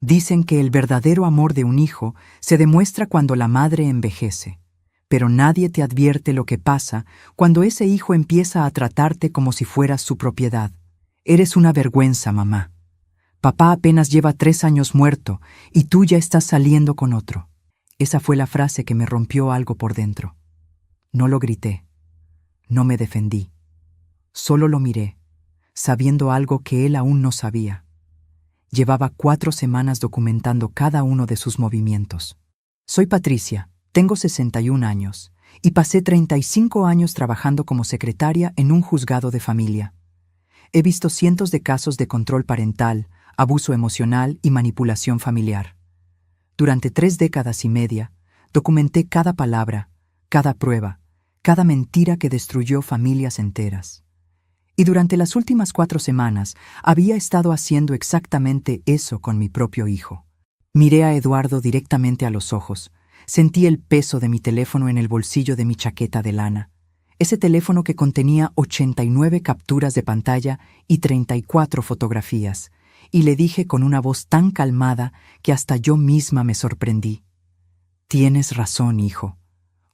Dicen que el verdadero amor de un hijo se demuestra cuando la madre envejece, pero nadie te advierte lo que pasa cuando ese hijo empieza a tratarte como si fueras su propiedad. Eres una vergüenza, mamá. Papá apenas lleva 3 años muerto y tú ya estás saliendo con otro. Esa fue la frase que me rompió algo por dentro. No lo grité, no me defendí. Solo lo miré, sabiendo algo que él aún no sabía. Llevaba 4 semanas documentando cada uno de sus movimientos. Soy Patricia, tengo 61 años y pasé 35 años trabajando como secretaria en un juzgado de familia. He visto cientos de casos de control parental, abuso emocional y manipulación familiar. Durante 3 décadas y media, documenté cada palabra, cada prueba, cada mentira que destruyó familias enteras. Y durante las últimas 4 semanas había estado haciendo exactamente eso con mi propio hijo. Miré a Eduardo directamente a los ojos. Sentí el peso de mi teléfono en el bolsillo de mi chaqueta de lana. Ese teléfono que contenía 89 capturas de pantalla y 34 fotografías. Y le dije con una voz tan calmada que hasta yo misma me sorprendí. Tienes razón, hijo.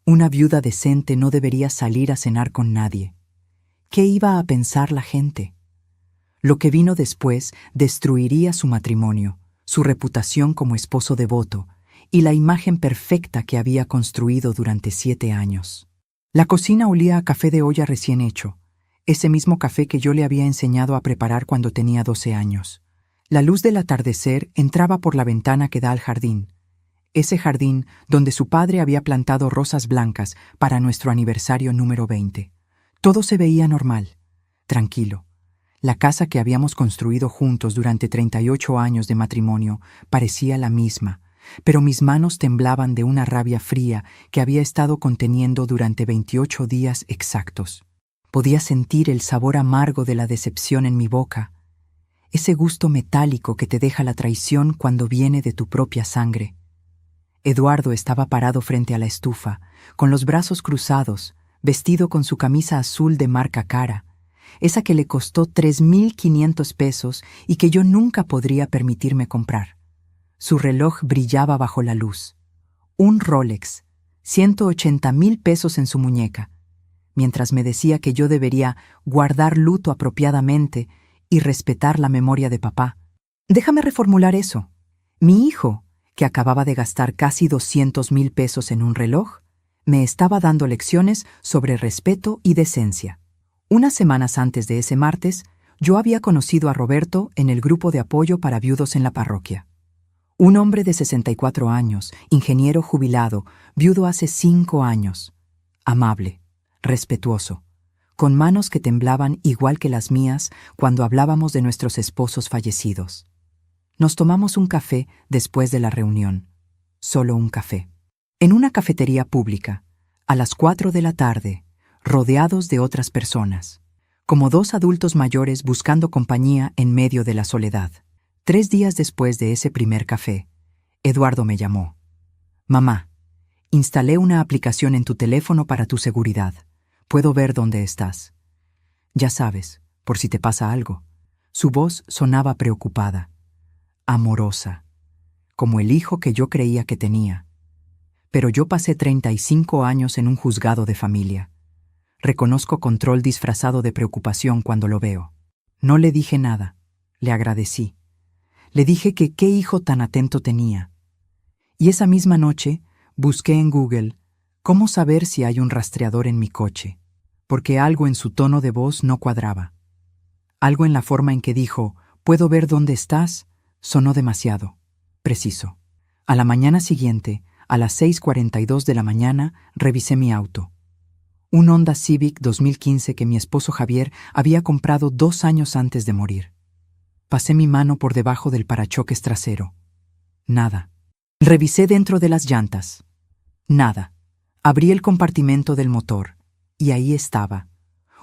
Una viuda decente no debería salir a cenar con nadie. ¿Qué iba a pensar la gente? Lo que vino después destruiría su matrimonio, su reputación como esposo devoto y la imagen perfecta que había construido durante 7 años. La cocina olía a café de olla recién hecho, ese mismo café que yo le había enseñado a preparar cuando tenía 12 años. La luz del atardecer entraba por la ventana que da al jardín, ese jardín donde su padre había plantado rosas blancas para nuestro aniversario número 20. Todo se veía normal, tranquilo. La casa que habíamos construido juntos durante 38 años de matrimonio parecía la misma, pero mis manos temblaban de una rabia fría que había estado conteniendo durante 28 días exactos. Podía sentir el sabor amargo de la decepción en mi boca, ese gusto metálico que te deja la traición cuando viene de tu propia sangre. Eduardo estaba parado frente a la estufa, con los brazos cruzados, vestido con su camisa azul de marca Cara, esa que le costó 3,500 pesos y que yo nunca podría permitirme comprar. Su reloj brillaba bajo la luz. Un Rolex, 180,000 pesos en su muñeca, mientras me decía que yo debería guardar luto apropiadamente y respetar la memoria de papá. Déjame reformular eso. Mi hijo, que acababa de gastar casi 200,000 pesos en un reloj, me estaba dando lecciones sobre respeto y decencia. Unas semanas antes de ese martes, yo había conocido a Roberto en el grupo de apoyo para viudos en la parroquia. Un hombre de 64 años, ingeniero jubilado, viudo hace 5 años. Amable, respetuoso, con manos que temblaban igual que las mías cuando hablábamos de nuestros esposos fallecidos. Nos tomamos un café después de la reunión. Solo un café. En una cafetería pública, a las 4 de la tarde, rodeados de otras personas, como 2 adultos mayores buscando compañía en medio de la soledad. 3 días después de ese primer café, Eduardo me llamó. Mamá, instalé una aplicación en tu teléfono para tu seguridad. Puedo ver dónde estás. Ya sabes, por si te pasa algo. Su voz sonaba preocupada, amorosa, como el hijo que yo creía que tenía. Pero yo pasé 35 años en un juzgado de familia. Reconozco control disfrazado de preocupación cuando lo veo. No le dije nada. Le agradecí. Le dije que qué hijo tan atento tenía. Y esa misma noche busqué en Google cómo saber si hay un rastreador en mi coche, porque algo en su tono de voz no cuadraba. Algo en la forma en que dijo, «Puedo ver dónde estás», sonó demasiado preciso. A la mañana siguiente, a las 6:42 de la mañana, revisé mi auto. Un Honda Civic 2015 que mi esposo Javier había comprado 2 años antes de morir. Pasé mi mano por debajo del parachoques trasero. Nada. Revisé dentro de las llantas. Nada. Abrí el compartimento del motor, y ahí estaba.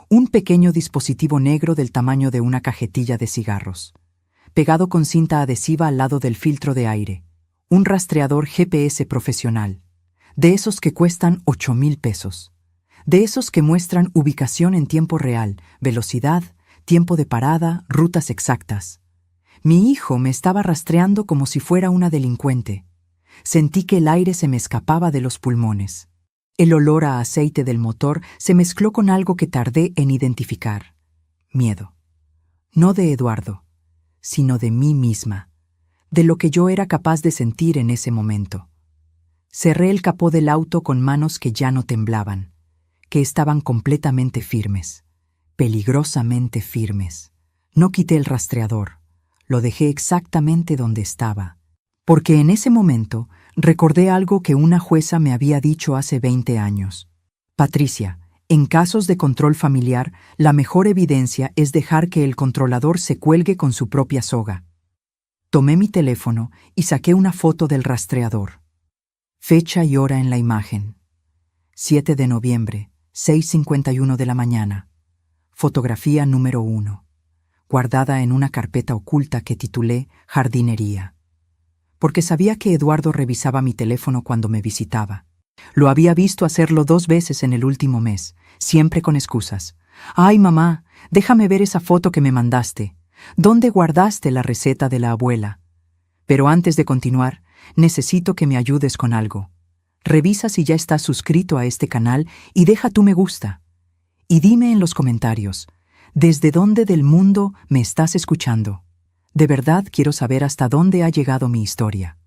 Un pequeño dispositivo negro del tamaño de una cajetilla de cigarros, pegado con cinta adhesiva al lado del filtro de aire. Un rastreador GPS profesional, de esos que cuestan 8,000 pesos, de esos que muestran ubicación en tiempo real, velocidad, tiempo de parada, rutas exactas. Mi hijo me estaba rastreando como si fuera una delincuente. Sentí que el aire se me escapaba de los pulmones. El olor a aceite del motor se mezcló con algo que tardé en identificar. Miedo. No de Eduardo, sino de mí misma, de lo que yo era capaz de sentir en ese momento. Cerré el capó del auto con manos que ya no temblaban, que estaban completamente firmes, peligrosamente firmes. No quité el rastreador, lo dejé exactamente donde estaba, porque en ese momento recordé algo que una jueza me había dicho hace 20 años. Patricia, en casos de control familiar, la mejor evidencia es dejar que el controlador se cuelgue con su propia soga. Tomé mi teléfono y saqué una foto del rastreador. Fecha y hora en la imagen. 7 de noviembre, 6:51 de la mañana. Fotografía número 1. Guardada en una carpeta oculta que titulé Jardinería. Porque sabía que Eduardo revisaba mi teléfono cuando me visitaba. Lo había visto hacerlo 2 veces en el último mes, siempre con excusas. «Ay, mamá, déjame ver esa foto que me mandaste. ¿Dónde guardaste la receta de la abuela?» Pero antes de continuar, necesito que me ayudes con algo. Revisa si ya estás suscrito a este canal y deja tu me gusta. Y dime en los comentarios, ¿desde dónde del mundo me estás escuchando? De verdad quiero saber hasta dónde ha llegado mi historia.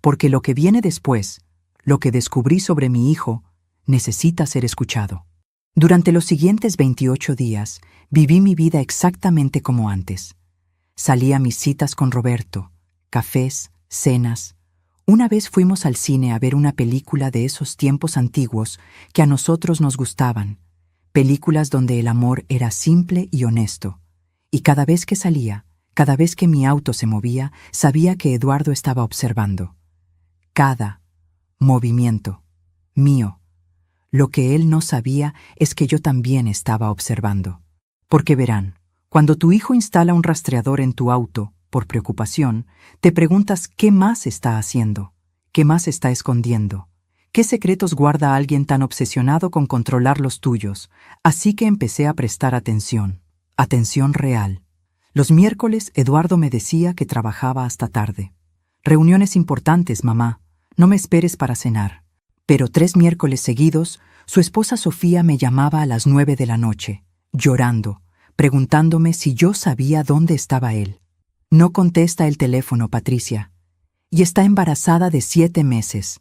Porque lo que viene después, lo que descubrí sobre mi hijo, necesita ser escuchado. Durante los siguientes 28 días, viví mi vida exactamente como antes. Salí a mis citas con Roberto, cafés, cenas. Una vez fuimos al cine a ver una película de esos tiempos antiguos que a nosotros nos gustaban, películas donde el amor era simple y honesto. Y cada vez que salía, cada vez que mi auto se movía, sabía que Eduardo estaba observando. Cada movimiento mío. Lo que él no sabía es que yo también estaba observando. Porque verán, cuando tu hijo instala un rastreador en tu auto, por preocupación, te preguntas qué más está haciendo, qué más está escondiendo, qué secretos guarda alguien tan obsesionado con controlar los tuyos. Así que empecé a prestar atención, atención real. Los miércoles Eduardo me decía que trabajaba hasta tarde. Reuniones importantes, mamá, no me esperes para cenar. Pero 3 miércoles seguidos, su esposa Sofía me llamaba a las 9 de la noche, llorando, preguntándome si yo sabía dónde estaba él. No contesta el teléfono, Patricia, y está embarazada de 7 meses.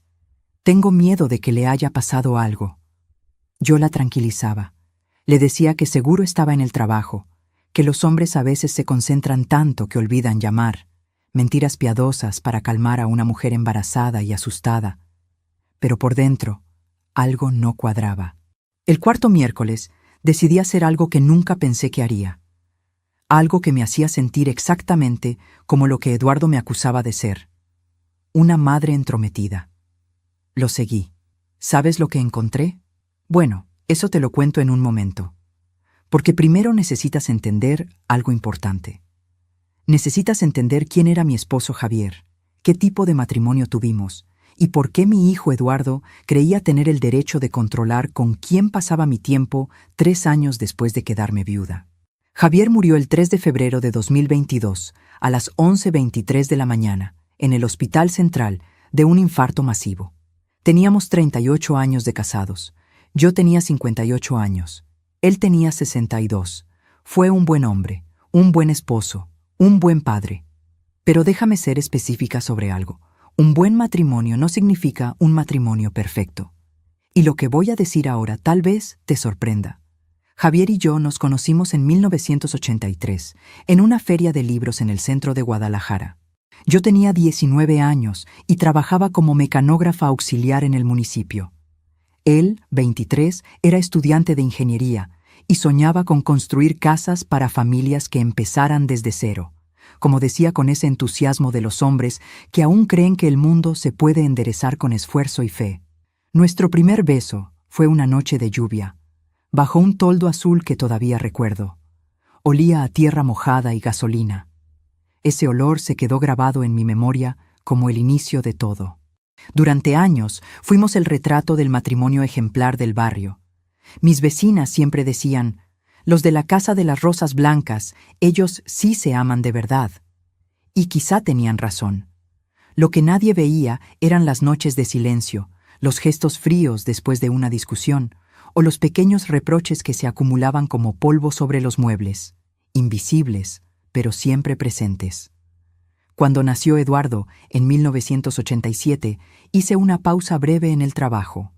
Tengo miedo de que le haya pasado algo. Yo la tranquilizaba. Le decía que seguro estaba en el trabajo, que los hombres a veces se concentran tanto que olvidan llamar. Mentiras piadosas para calmar a una mujer embarazada y asustada. Pero por dentro, algo no cuadraba. El 4º miércoles, decidí hacer algo que nunca pensé que haría. Algo que me hacía sentir exactamente como lo que Eduardo me acusaba de ser. Una madre entrometida. Lo seguí. ¿Sabes lo que encontré? Bueno, eso te lo cuento en un momento. Porque primero necesitas entender algo importante. Necesitas entender quién era mi esposo Javier, qué tipo de matrimonio tuvimos, y por qué mi hijo Eduardo creía tener el derecho de controlar con quién pasaba mi tiempo 3 años después de quedarme viuda. Javier murió el 3 de febrero de 2022, a las 11:23 de la mañana, en el Hospital Central, de un infarto masivo. Teníamos 38 años de casados. Yo tenía 58 años. Él tenía 62. Fue un buen hombre, un buen esposo, un buen padre. Pero déjame ser específica sobre algo. Un buen matrimonio no significa un matrimonio perfecto. Y lo que voy a decir ahora tal vez te sorprenda. Javier y yo nos conocimos en 1983, en una feria de libros en el centro de Guadalajara. Yo tenía 19 años y trabajaba como mecanógrafa auxiliar en el municipio. Él, 23, era estudiante de ingeniería y soñaba con construir casas para familias que empezaran desde cero, como decía con ese entusiasmo de los hombres que aún creen que el mundo se puede enderezar con esfuerzo y fe. Nuestro primer beso fue una noche de lluvia, bajo un toldo azul que todavía recuerdo. Olía a tierra mojada y gasolina. Ese olor se quedó grabado en mi memoria como el inicio de todo. Durante años fuimos el retrato del matrimonio ejemplar del barrio. Mis vecinas siempre decían, los de la Casa de las Rosas Blancas, ellos sí se aman de verdad. Y quizá tenían razón. Lo que nadie veía eran las noches de silencio, los gestos fríos después de una discusión, o los pequeños reproches que se acumulaban como polvo sobre los muebles, invisibles, pero siempre presentes. Cuando nació Eduardo, en 1987, hice una pausa breve en el trabajo.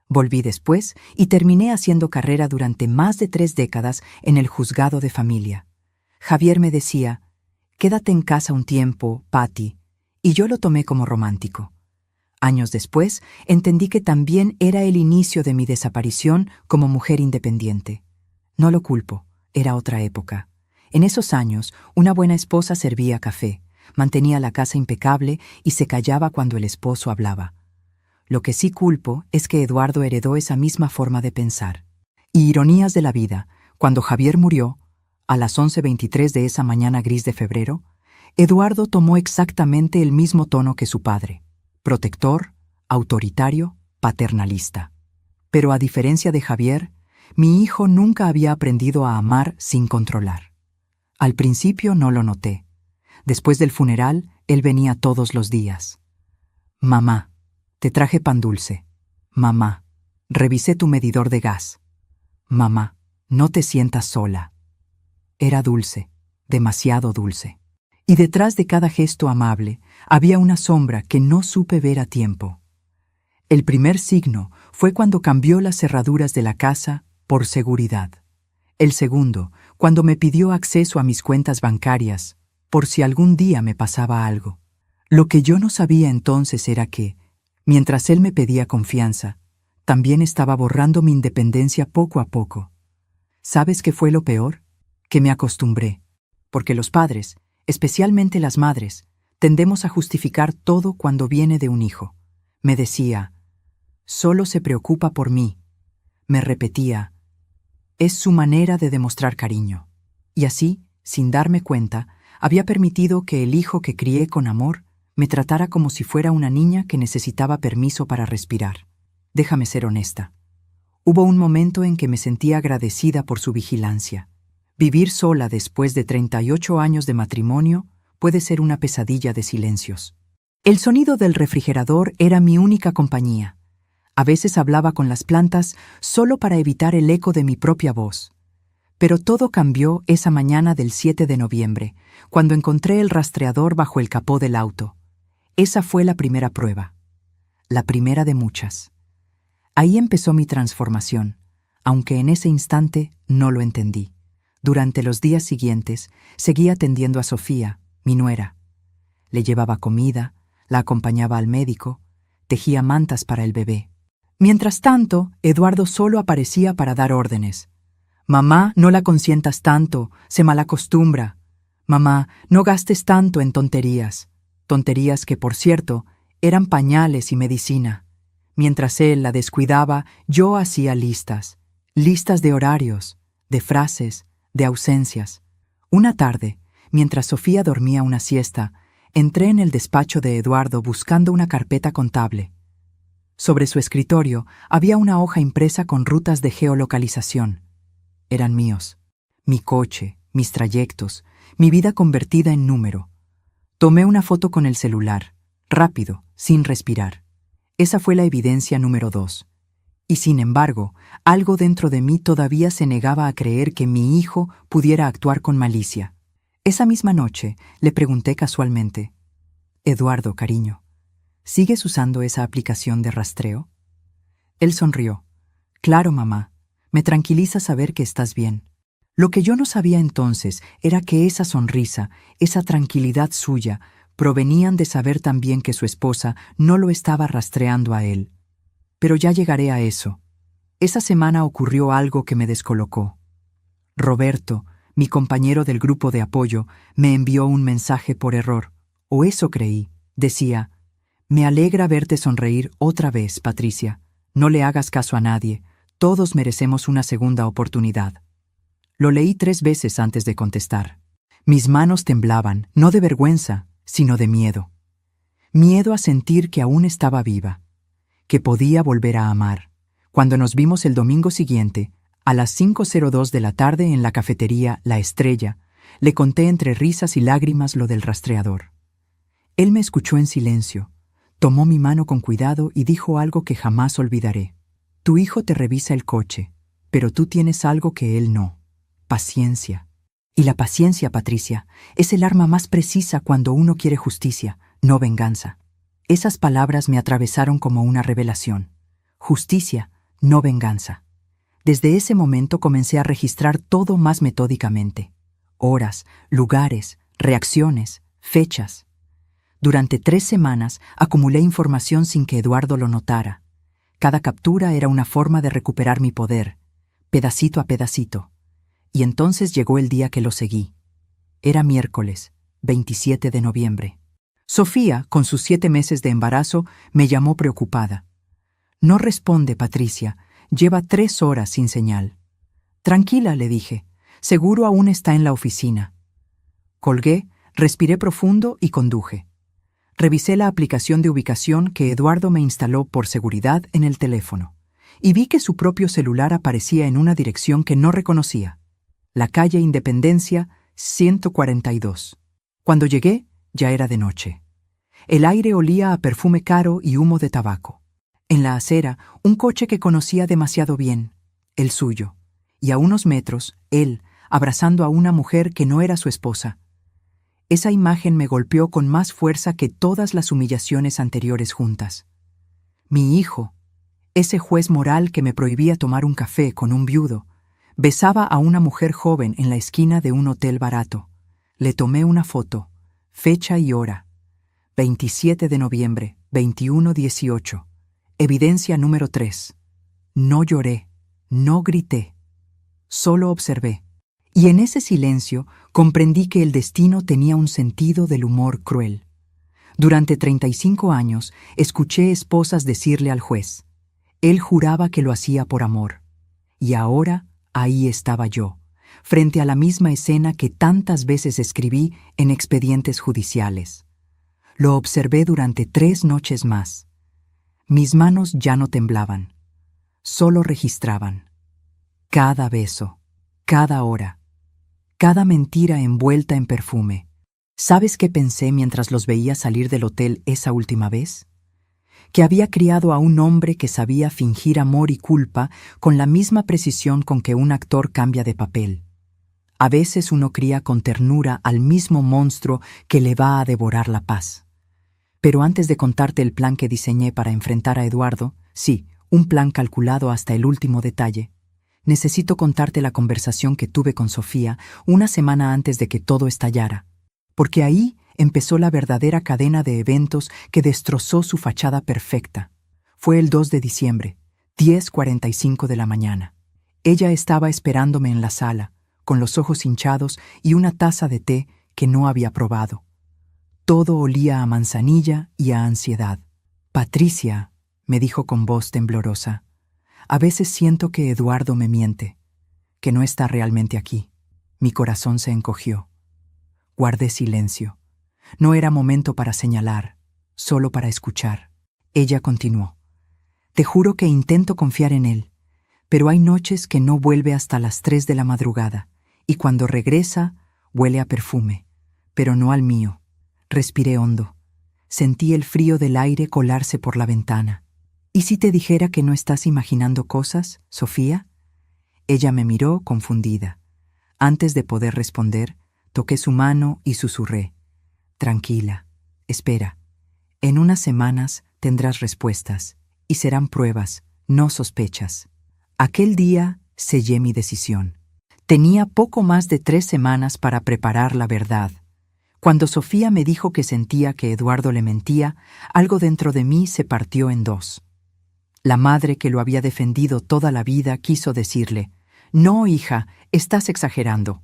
Volví después y terminé haciendo carrera durante más de 3 décadas en el juzgado de familia. Javier me decía, «Quédate en casa un tiempo, Patty», y yo lo tomé como romántico. Años después, entendí que también era el inicio de mi desaparición como mujer independiente. No lo culpo, era otra época. En esos años, una buena esposa servía café, mantenía la casa impecable y se callaba cuando el esposo hablaba. Lo que sí culpo es que Eduardo heredó esa misma forma de pensar. Y ironías de la vida, cuando Javier murió, a las 11:23 de esa mañana gris de febrero, Eduardo tomó exactamente el mismo tono que su padre: protector, autoritario, paternalista. Pero a diferencia de Javier, mi hijo nunca había aprendido a amar sin controlar. Al principio no lo noté. Después del funeral, él venía todos los días. «Mamá, te traje pan dulce. Mamá, revisé tu medidor de gas. Mamá, no te sientas sola». Era dulce, demasiado dulce. Y detrás de cada gesto amable había una sombra que no supe ver a tiempo. El primer signo fue cuando cambió las cerraduras de la casa por seguridad. El segundo, cuando me pidió acceso a mis cuentas bancarias, por si algún día me pasaba algo. Lo que yo no sabía entonces era que, mientras él me pedía confianza, también estaba borrando mi independencia poco a poco. ¿Sabes qué fue lo peor? Que me acostumbré, porque los padres, especialmente las madres, tendemos a justificar todo cuando viene de un hijo. Me decía, «Solo se preocupa por mí». Me repetía, «Es su manera de demostrar cariño». Y así, sin darme cuenta, había permitido que el hijo que crié con amor me tratara como si fuera una niña que necesitaba permiso para respirar. Déjame ser honesta. Hubo un momento en que me sentía agradecida por su vigilancia. Vivir sola después de 38 años de matrimonio puede ser una pesadilla de silencios. El sonido del refrigerador era mi única compañía. A veces hablaba con las plantas solo para evitar el eco de mi propia voz. Pero todo cambió esa mañana del 7 de noviembre, cuando encontré el rastreador bajo el capó del auto. Esa fue la primera prueba. La primera de muchas. Ahí empezó mi transformación, aunque en ese instante no lo entendí. Durante los días siguientes, seguía atendiendo a Sofía, mi nuera. Le llevaba comida, la acompañaba al médico, tejía mantas para el bebé. Mientras tanto, Eduardo solo aparecía para dar órdenes. «Mamá, no la consientas tanto, se malacostumbra. Mamá, no gastes tanto en tonterías». Tonterías que, por cierto, eran pañales y medicina. Mientras él la descuidaba, yo hacía listas de horarios, de frases, de ausencias. Una tarde, mientras Sofía dormía una siesta, entré en el despacho de Eduardo buscando una carpeta contable. Sobre su escritorio había una hoja impresa con rutas de geolocalización. Eran míos. Mi coche, mis trayectos, mi vida convertida en número. Tomé una foto con el celular, rápido, sin respirar. Esa fue la evidencia número 2. Y sin embargo, algo dentro de mí todavía se negaba a creer que mi hijo pudiera actuar con malicia. Esa misma noche le pregunté casualmente, «Eduardo, cariño, ¿sigues usando esa aplicación de rastreo?» Él sonrió. «Claro, mamá, me tranquiliza saber que estás bien». Lo que yo no sabía entonces era que esa sonrisa, esa tranquilidad suya, provenían de saber también que su esposa no lo estaba rastreando a él. Pero ya llegaré a eso. Esa semana ocurrió algo que me descolocó. Roberto, mi compañero del grupo de apoyo, me envió un mensaje por error, o eso creí. Decía, «Me alegra verte sonreír otra vez, Patricia. No le hagas caso a nadie. Todos merecemos una segunda oportunidad». Lo leí 3 veces antes de contestar. Mis manos temblaban, no de vergüenza, sino de miedo. Miedo a sentir que aún estaba viva, que podía volver a amar. Cuando nos vimos el domingo siguiente, a las 5:02 de la tarde en la cafetería La Estrella, Le conté entre risas y lágrimas lo del rastreador. Él me escuchó en silencio, tomó mi mano con cuidado y dijo algo que jamás olvidaré. Tu hijo te revisa el coche, pero tú tienes algo que él no: paciencia. Y la paciencia, Patricia, es el arma más precisa cuando uno quiere justicia, no venganza. Esas palabras me atravesaron como una revelación. Justicia, no venganza. Desde ese momento comencé a registrar todo más metódicamente. Horas, lugares, reacciones, fechas. Durante 3 semanas acumulé información sin que Eduardo lo notara. Cada captura era una forma de recuperar mi poder, pedacito a pedacito. Y entonces llegó el día que lo seguí. Era miércoles, 27 de noviembre. Sofía, con sus 7 meses de embarazo, me llamó preocupada. No responde, Patricia. Lleva 3 horas sin señal. Tranquila, le dije. Seguro aún está en la oficina. Colgué, respiré profundo y conduje. Revisé la aplicación de ubicación que Eduardo me instaló por seguridad en el teléfono y vi que su propio celular aparecía en una dirección que no reconocía. La calle Independencia, 142. Cuando llegué, ya era de noche. El aire olía a perfume caro y humo de tabaco. En la acera, un coche que conocía demasiado bien, el suyo, y a unos metros, él, abrazando a una mujer que no era su esposa. Esa imagen me golpeó con más fuerza que todas las humillaciones anteriores juntas. Mi hijo, ese juez moral que me prohibía tomar un café con un viudo, besaba a una mujer joven en la esquina de un hotel barato. Le tomé una foto, fecha y hora. 27 de noviembre, 21:18. Evidencia número 3. No lloré, no grité, solo observé. Y en ese silencio comprendí que el destino tenía un sentido del humor cruel. Durante 35 años escuché esposas decirle al juez: él juraba que lo hacía por amor. Y ahora ahí estaba yo, frente a la misma escena que tantas veces escribí en expedientes judiciales. Lo observé durante 3 noches más. Mis manos ya no temblaban, solo registraban. Cada beso, cada hora, cada mentira envuelta en perfume. ¿Sabes qué pensé mientras los veía salir del hotel esa última vez? Que había criado a un hombre que sabía fingir amor y culpa con la misma precisión con que un actor cambia de papel. A veces uno cría con ternura al mismo monstruo que le va a devorar la paz. Pero antes de contarte el plan que diseñé para enfrentar a Eduardo, sí, un plan calculado hasta el último detalle, necesito contarte la conversación que tuve con Sofía una semana antes de que todo estallara, porque ahí empezó la verdadera cadena de eventos que destrozó su fachada perfecta. Fue el 2 de diciembre, 10:45 de la mañana. Ella estaba esperándome en la sala, con los ojos hinchados y una taza de té que no había probado. Todo olía a manzanilla y a ansiedad. Patricia, me dijo con voz temblorosa, a veces siento que Eduardo me miente, que no está realmente aquí. Mi corazón se encogió. Guardé silencio. No era momento para señalar, solo para escuchar. Ella continuó. Te juro que intento confiar en él, pero hay noches que no vuelve hasta las 3 de la madrugada, y cuando regresa, huele a perfume, pero no al mío. Respiré hondo. Sentí el frío del aire colarse por la ventana. ¿Y si te dijera que no estás imaginando cosas, Sofía? Ella me miró confundida. Antes de poder responder, toqué su mano y susurré. Tranquila, espera. En unas semanas tendrás respuestas, y serán pruebas, no sospechas. Aquel día sellé mi decisión. Tenía poco más de 3 semanas para preparar la verdad. Cuando Sofía me dijo que sentía que Eduardo le mentía, algo dentro de mí se partió en 2. La madre que lo había defendido toda la vida quiso decirle: «No, hija, estás exagerando».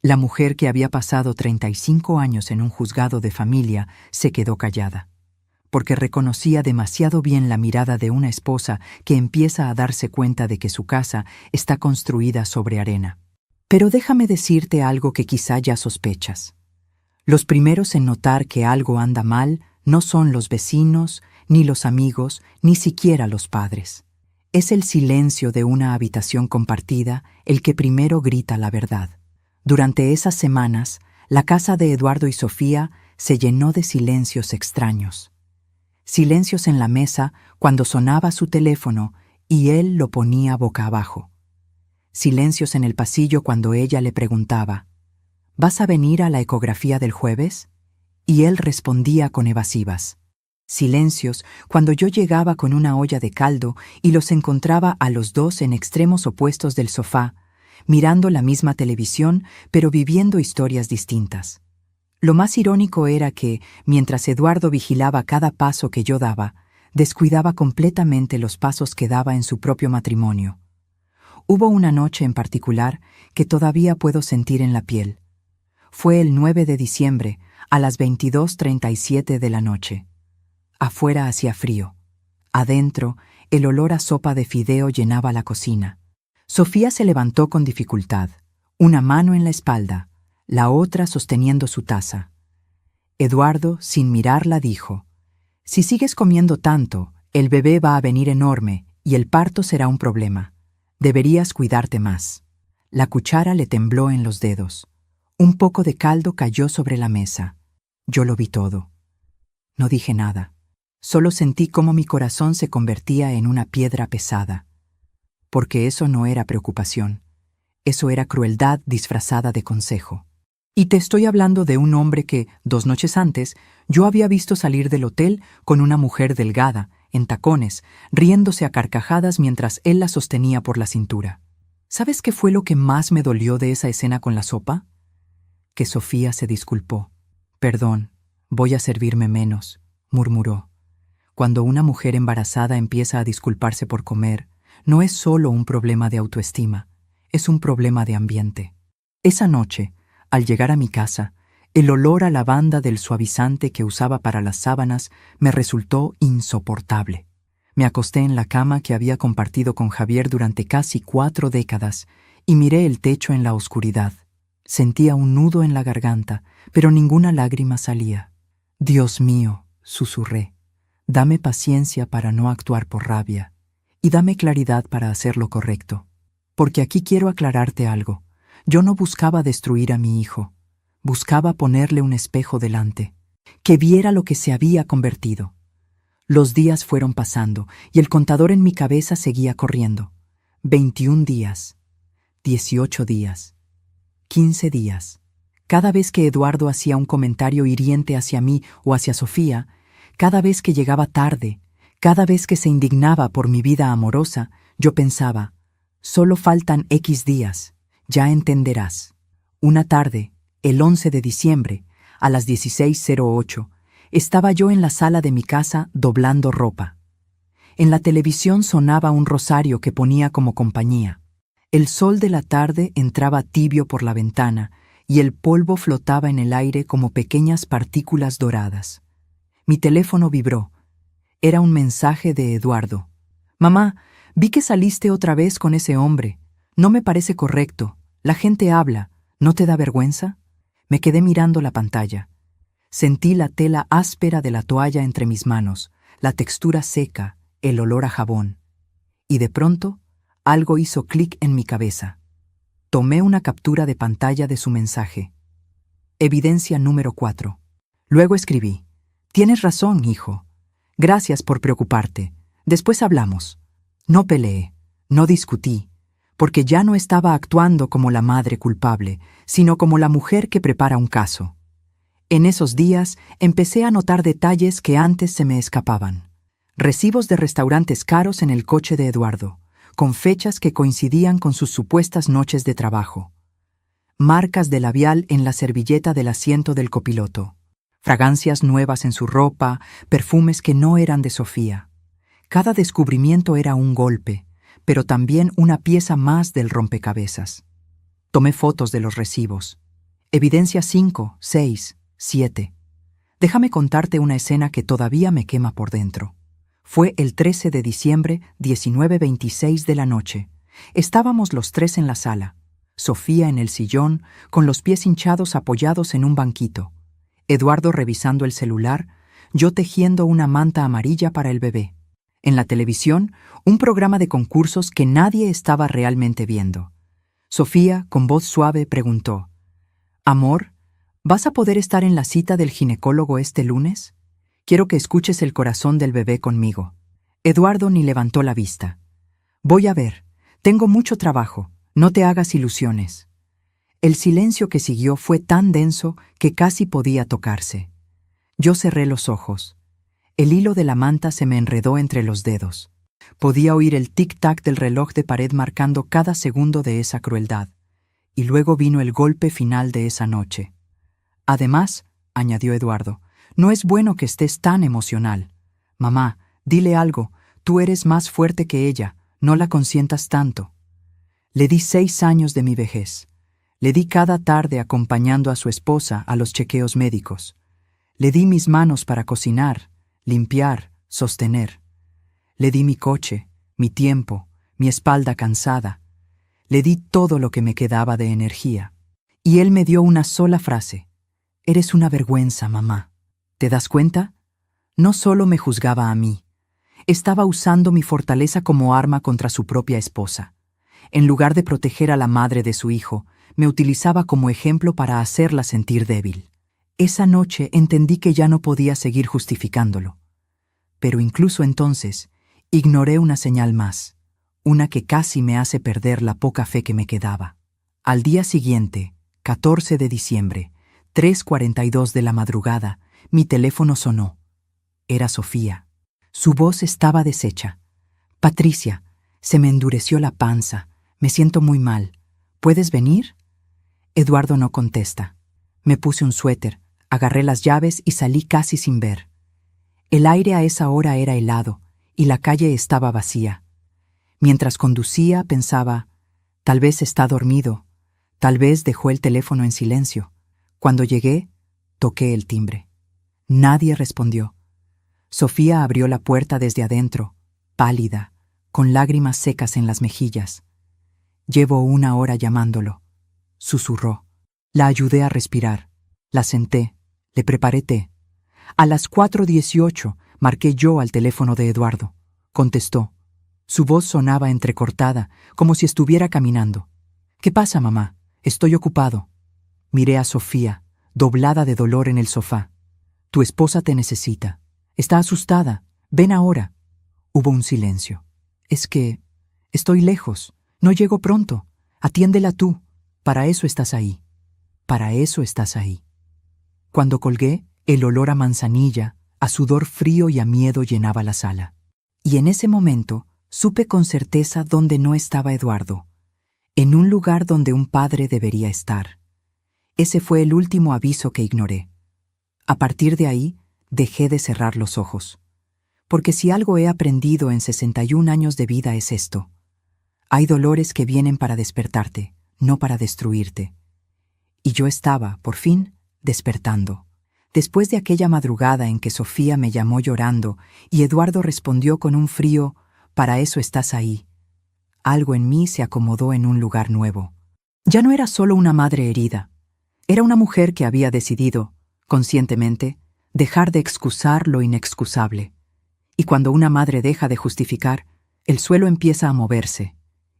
La mujer que había pasado 35 años en un juzgado de familia se quedó callada, porque reconocía demasiado bien la mirada de una esposa que empieza a darse cuenta de que su casa está construida sobre arena. Pero déjame decirte algo que quizá ya sospechas. Los primeros en notar que algo anda mal no son los vecinos, ni los amigos, ni siquiera los padres. Es el silencio de una habitación compartida el que primero grita la verdad. Durante esas semanas, la casa de Eduardo y Sofía se llenó de silencios extraños. Silencios en la mesa cuando sonaba su teléfono y él lo ponía boca abajo. Silencios en el pasillo cuando ella le preguntaba, ¿vas a venir a la ecografía del jueves? Y él respondía con evasivas. Silencios cuando yo llegaba con una olla de caldo y los encontraba a los dos en extremos opuestos del sofá, mirando la misma televisión, pero viviendo historias distintas. Lo más irónico era que, mientras Eduardo vigilaba cada paso que yo daba, descuidaba completamente los pasos que daba en su propio matrimonio. Hubo una noche en particular que todavía puedo sentir en la piel. Fue el 9 de diciembre, a las 22:37 de la noche. Afuera hacía frío. Adentro, el olor a sopa de fideo llenaba la cocina. Sofía se levantó con dificultad, una mano en la espalda, la otra sosteniendo su taza. Eduardo, sin mirarla, dijo, «Si sigues comiendo tanto, el bebé va a venir enorme y el parto será un problema. Deberías cuidarte más». La cuchara le tembló en los dedos. Un poco de caldo cayó sobre la mesa. Yo lo vi todo. No dije nada. Solo sentí cómo mi corazón se convertía en una piedra pesada. Porque eso no era preocupación. Eso era crueldad disfrazada de consejo. Y te estoy hablando de un hombre que, 2 noches antes, yo había visto salir del hotel con una mujer delgada, en tacones, riéndose a carcajadas mientras él la sostenía por la cintura. ¿Sabes qué fue lo que más me dolió de esa escena con la sopa? Que Sofía se disculpó. «Perdón, voy a servirme menos», murmuró. Cuando una mujer embarazada empieza a disculparse por comer, no es solo un problema de autoestima, es un problema de ambiente. Esa noche, al llegar a mi casa, el olor a lavanda del suavizante que usaba para las sábanas me resultó insoportable. Me acosté en la cama que había compartido con Javier durante casi 4 décadas y miré el techo en la oscuridad. Sentía un nudo en la garganta, pero ninguna lágrima salía. «Dios mío», susurré, «dame paciencia para no actuar por rabia y dame claridad para hacer lo correcto. Porque aquí quiero aclararte algo. Yo no buscaba destruir a mi hijo. Buscaba ponerle un espejo delante, que viera lo que se había convertido». Los días fueron pasando y el contador en mi cabeza seguía corriendo. 21 días, 18 días, 15 días. Cada vez que Eduardo hacía un comentario hiriente hacia mí o hacia Sofía, cada vez que llegaba tarde, cada vez que se indignaba por mi vida amorosa, yo pensaba, solo faltan X días, ya entenderás. Una tarde, el 11 de diciembre, a las 16:08, estaba yo en la sala de mi casa doblando ropa. En la televisión sonaba un rosario que ponía como compañía. El sol de la tarde entraba tibio por la ventana y el polvo flotaba en el aire como pequeñas partículas doradas. Mi teléfono vibró. Era un mensaje de Eduardo. «Mamá, vi que saliste otra vez con ese hombre. No me parece correcto. La gente habla. ¿No te da vergüenza?» Me quedé mirando la pantalla. Sentí la tela áspera de la toalla entre mis manos, la textura seca, el olor a jabón. Y de pronto, algo hizo clic en mi cabeza. Tomé una captura de pantalla de su mensaje. Evidencia número 4. Luego escribí: «Tienes razón, hijo. Gracias por preocuparte. Después hablamos». No peleé, no discutí, porque ya no estaba actuando como la madre culpable, sino como la mujer que prepara un caso. En esos días empecé a notar detalles que antes se me escapaban. Recibos de restaurantes caros en el coche de Eduardo, con fechas que coincidían con sus supuestas noches de trabajo. Marcas de labial en la servilleta del asiento del copiloto. Fragancias nuevas en su ropa, perfumes que no eran de Sofía. Cada descubrimiento era un golpe, pero también una pieza más del rompecabezas. Tomé fotos de los recibos. Evidencia 5, 6, 7. Déjame contarte una escena que todavía me quema por dentro. Fue el 13 de diciembre, 19:26 de la noche. Estábamos los tres en la sala. Sofía en el sillón, con los pies hinchados apoyados en un banquito. Eduardo revisando el celular, yo tejiendo una manta amarilla para el bebé. En la televisión, un programa de concursos que nadie estaba realmente viendo. Sofía, con voz suave, preguntó: Amor, ¿vas a poder estar en la cita del ginecólogo este lunes? Quiero que escuches el corazón del bebé conmigo. Eduardo ni levantó la vista. Voy a ver. Tengo mucho trabajo. No te hagas ilusiones. El silencio que siguió fue tan denso que casi podía tocarse. Yo cerré los ojos. El hilo de la manta se me enredó entre los dedos. Podía oír el tic-tac del reloj de pared marcando cada segundo de esa crueldad. Y luego vino el golpe final de esa noche. Además, añadió Eduardo, no es bueno que estés tan emocional. Mamá, dile algo, tú eres más fuerte que ella, no la consientas tanto. Le di 6 años de mi vejez. Le di cada tarde acompañando a su esposa a los chequeos médicos. Le di mis manos para cocinar, limpiar, sostener. Le di mi coche, mi tiempo, mi espalda cansada. Le di todo lo que me quedaba de energía. Y él me dio una sola frase. Eres una vergüenza, mamá. ¿Te das cuenta? No solo me juzgaba a mí. Estaba usando mi fortaleza como arma contra su propia esposa. En lugar de proteger a la madre de su hijo, me utilizaba como ejemplo para hacerla sentir débil. Esa noche entendí que ya no podía seguir justificándolo. Pero incluso entonces, ignoré una señal más, una que casi me hace perder la poca fe que me quedaba. Al día siguiente, 14 de diciembre, 3:42 de la madrugada, mi teléfono sonó. Era Sofía. Su voz estaba deshecha. Patricia, se me endureció la panza. Me siento muy mal. ¿Puedes venir? Eduardo no contesta. Me puse un suéter, agarré las llaves y salí casi sin ver. El aire a esa hora era helado y la calle estaba vacía. Mientras conducía pensaba, tal vez está dormido, tal vez dejó el teléfono en silencio. Cuando llegué, toqué el timbre. Nadie respondió. Sofía abrió la puerta desde adentro, pálida, con lágrimas secas en las mejillas. Llevo 1 hora llamándolo, susurró. La ayudé a respirar, la senté, le preparé té. A las 4:18 marqué yo al teléfono de Eduardo. Contestó. Su voz sonaba entrecortada, como si estuviera caminando. ¿Qué pasa, mamá? Estoy ocupado. Miré a Sofía, doblada de dolor en el sofá. Tu esposa te necesita. Está asustada. Ven ahora. Hubo un silencio. Es que estoy lejos. No llego pronto. Atiéndela tú. Para eso estás ahí. Para eso estás ahí. Cuando colgué, el olor a manzanilla, a sudor frío y a miedo llenaba la sala. Y en ese momento supe con certeza dónde no estaba Eduardo. En un lugar donde un padre debería estar. Ese fue el último aviso que ignoré. A partir de ahí, dejé de cerrar los ojos. Porque si algo he aprendido en 61 años de vida es esto. Hay dolores que vienen para despertarte, no para destruirte. Y yo estaba, por fin, despertando. Después de aquella madrugada en que Sofía me llamó llorando y Eduardo respondió con un frío, «Para eso estás ahí», algo en mí se acomodó en un lugar nuevo. Ya no era solo una madre herida. Era una mujer que había decidido, conscientemente, dejar de excusar lo inexcusable. Y cuando una madre deja de justificar, el suelo empieza a moverse,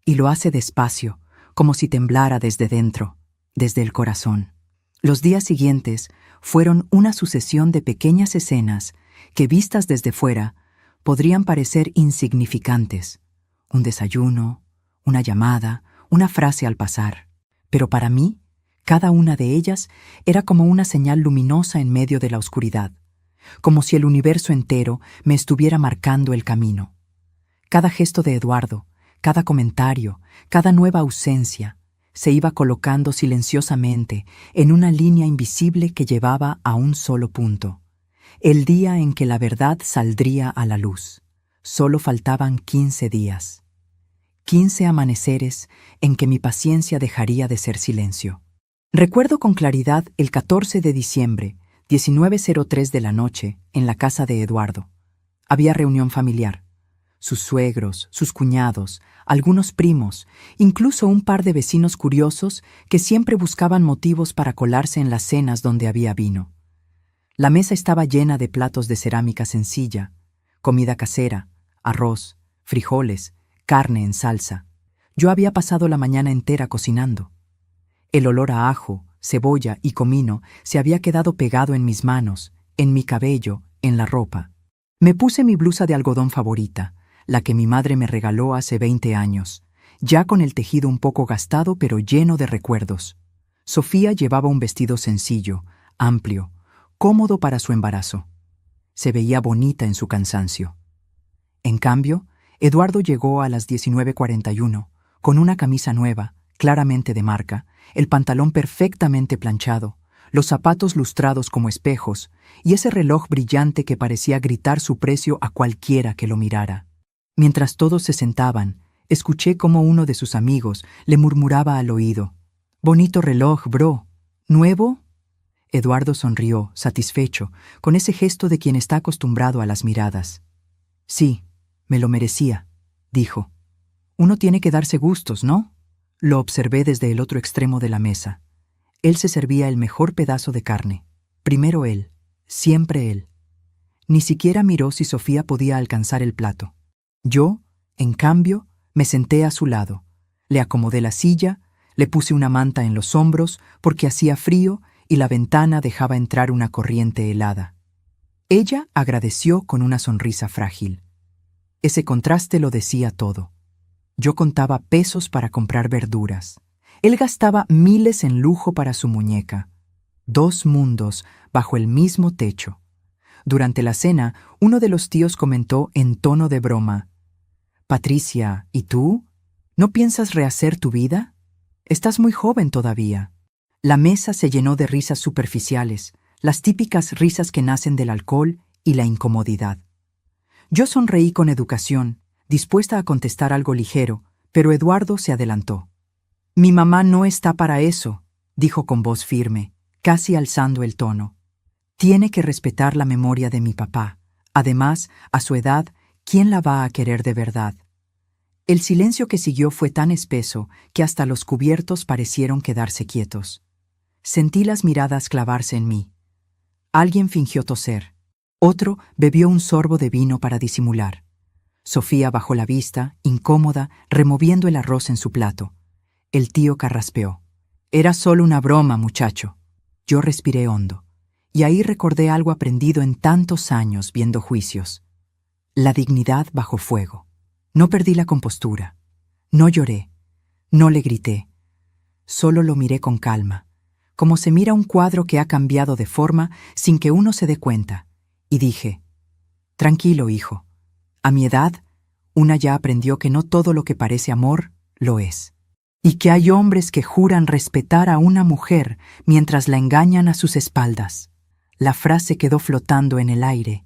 y lo hace despacio, como si temblara desde dentro, desde el corazón. Los días siguientes fueron una sucesión de pequeñas escenas que, vistas desde fuera, podrían parecer insignificantes. Un desayuno, una llamada, una frase al pasar. Pero para mí, cada una de ellas era como una señal luminosa en medio de la oscuridad, como si el universo entero me estuviera marcando el camino. Cada gesto de Eduardo, cada comentario, cada nueva ausencia, se iba colocando silenciosamente en una línea invisible que llevaba a un solo punto. El día en que la verdad saldría a la luz. Solo faltaban 15 días. 15 amaneceres en que mi paciencia dejaría de ser silencio. Recuerdo con claridad el 14 de diciembre, 19:03 de la noche, en la casa de Eduardo. Había reunión familiar. Sus suegros, sus cuñados, algunos primos, incluso un par de vecinos curiosos que siempre buscaban motivos para colarse en las cenas donde había vino. La mesa estaba llena de platos de cerámica sencilla, comida casera, arroz, frijoles, carne en salsa. Yo había pasado la mañana entera cocinando. El olor a ajo, cebolla y comino se había quedado pegado en mis manos, en mi cabello, en la ropa. Me puse mi blusa de algodón favorita, la que mi madre me regaló hace 20 años, ya con el tejido un poco gastado pero lleno de recuerdos. Sofía llevaba un vestido sencillo, amplio, cómodo para su embarazo. Se veía bonita en su cansancio. En cambio, Eduardo llegó a las 19:41, con una camisa nueva, claramente de marca, el pantalón perfectamente planchado, los zapatos lustrados como espejos y ese reloj brillante que parecía gritar su precio a cualquiera que lo mirara. Mientras todos se sentaban, escuché cómo uno de sus amigos le murmuraba al oído: «Bonito reloj, bro. ¿Nuevo?» Eduardo sonrió, satisfecho, con ese gesto de quien está acostumbrado a las miradas. «Sí, me lo merecía», dijo. «Uno tiene que darse gustos, ¿no?» Lo observé desde el otro extremo de la mesa. Él se servía el mejor pedazo de carne. Primero él, siempre él. Ni siquiera miró si Sofía podía alcanzar el plato. Yo, en cambio, me senté a su lado. Le acomodé la silla, le puse una manta en los hombros porque hacía frío y la ventana dejaba entrar una corriente helada. Ella agradeció con una sonrisa frágil. Ese contraste lo decía todo. Yo contaba pesos para comprar verduras. Él gastaba miles en lujo para su muñeca. 2 mundos bajo el mismo techo. Durante la cena, uno de los tíos comentó en tono de broma: «Patricia, ¿y tú? ¿No piensas rehacer tu vida? Estás muy joven todavía». La mesa se llenó de risas superficiales, las típicas risas que nacen del alcohol y la incomodidad. Yo sonreí con educación, dispuesta a contestar algo ligero, pero Eduardo se adelantó. «Mi mamá no está para eso», dijo con voz firme, casi alzando el tono. «Tiene que respetar la memoria de mi papá. Además, a su edad, ¿quién la va a querer de verdad?». El silencio que siguió fue tan espeso que hasta los cubiertos parecieron quedarse quietos. Sentí las miradas clavarse en mí. Alguien fingió toser. Otro bebió un sorbo de vino para disimular. Sofía bajó la vista, incómoda, removiendo el arroz en su plato. El tío carraspeó. «Era solo una broma, muchacho». Yo respiré hondo, y ahí recordé algo aprendido en tantos años viendo juicios. La dignidad bajo fuego. No perdí la compostura. No lloré. No le grité. Solo lo miré con calma, como se mira un cuadro que ha cambiado de forma sin que uno se dé cuenta, y dije: «Tranquilo, hijo. A mi edad, una ya aprendió que no todo lo que parece amor lo es, y que hay hombres que juran respetar a una mujer mientras la engañan a sus espaldas». La frase quedó flotando en el aire,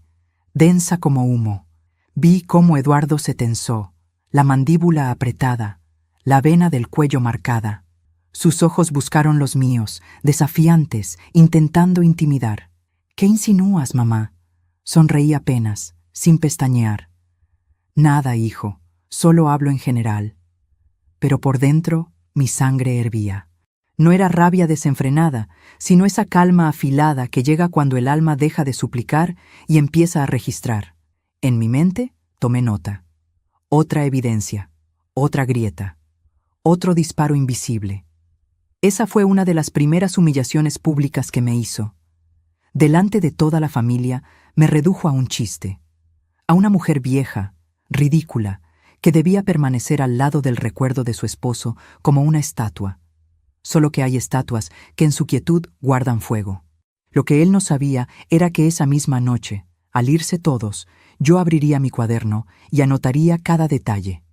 densa como humo. Vi cómo Eduardo se tensó, la mandíbula apretada, la vena del cuello marcada. Sus ojos buscaron los míos, desafiantes, intentando intimidar. «¿Qué insinúas, mamá?». Sonreí apenas, sin pestañear. «Nada, hijo, solo hablo en general». Pero por dentro, mi sangre hervía. No era rabia desenfrenada, sino esa calma afilada que llega cuando el alma deja de suplicar y empieza a registrar. En mi mente, tomé nota. Otra evidencia, otra grieta, otro disparo invisible. Esa fue una de las primeras humillaciones públicas que me hizo. Delante de toda la familia, me redujo a un chiste, a una mujer vieja, ridícula, que debía permanecer al lado del recuerdo de su esposo como una estatua. Solo que hay estatuas que en su quietud guardan fuego. Lo que él no sabía era que esa misma noche, al irse todos, yo abriría mi cuaderno y anotaría cada detalle.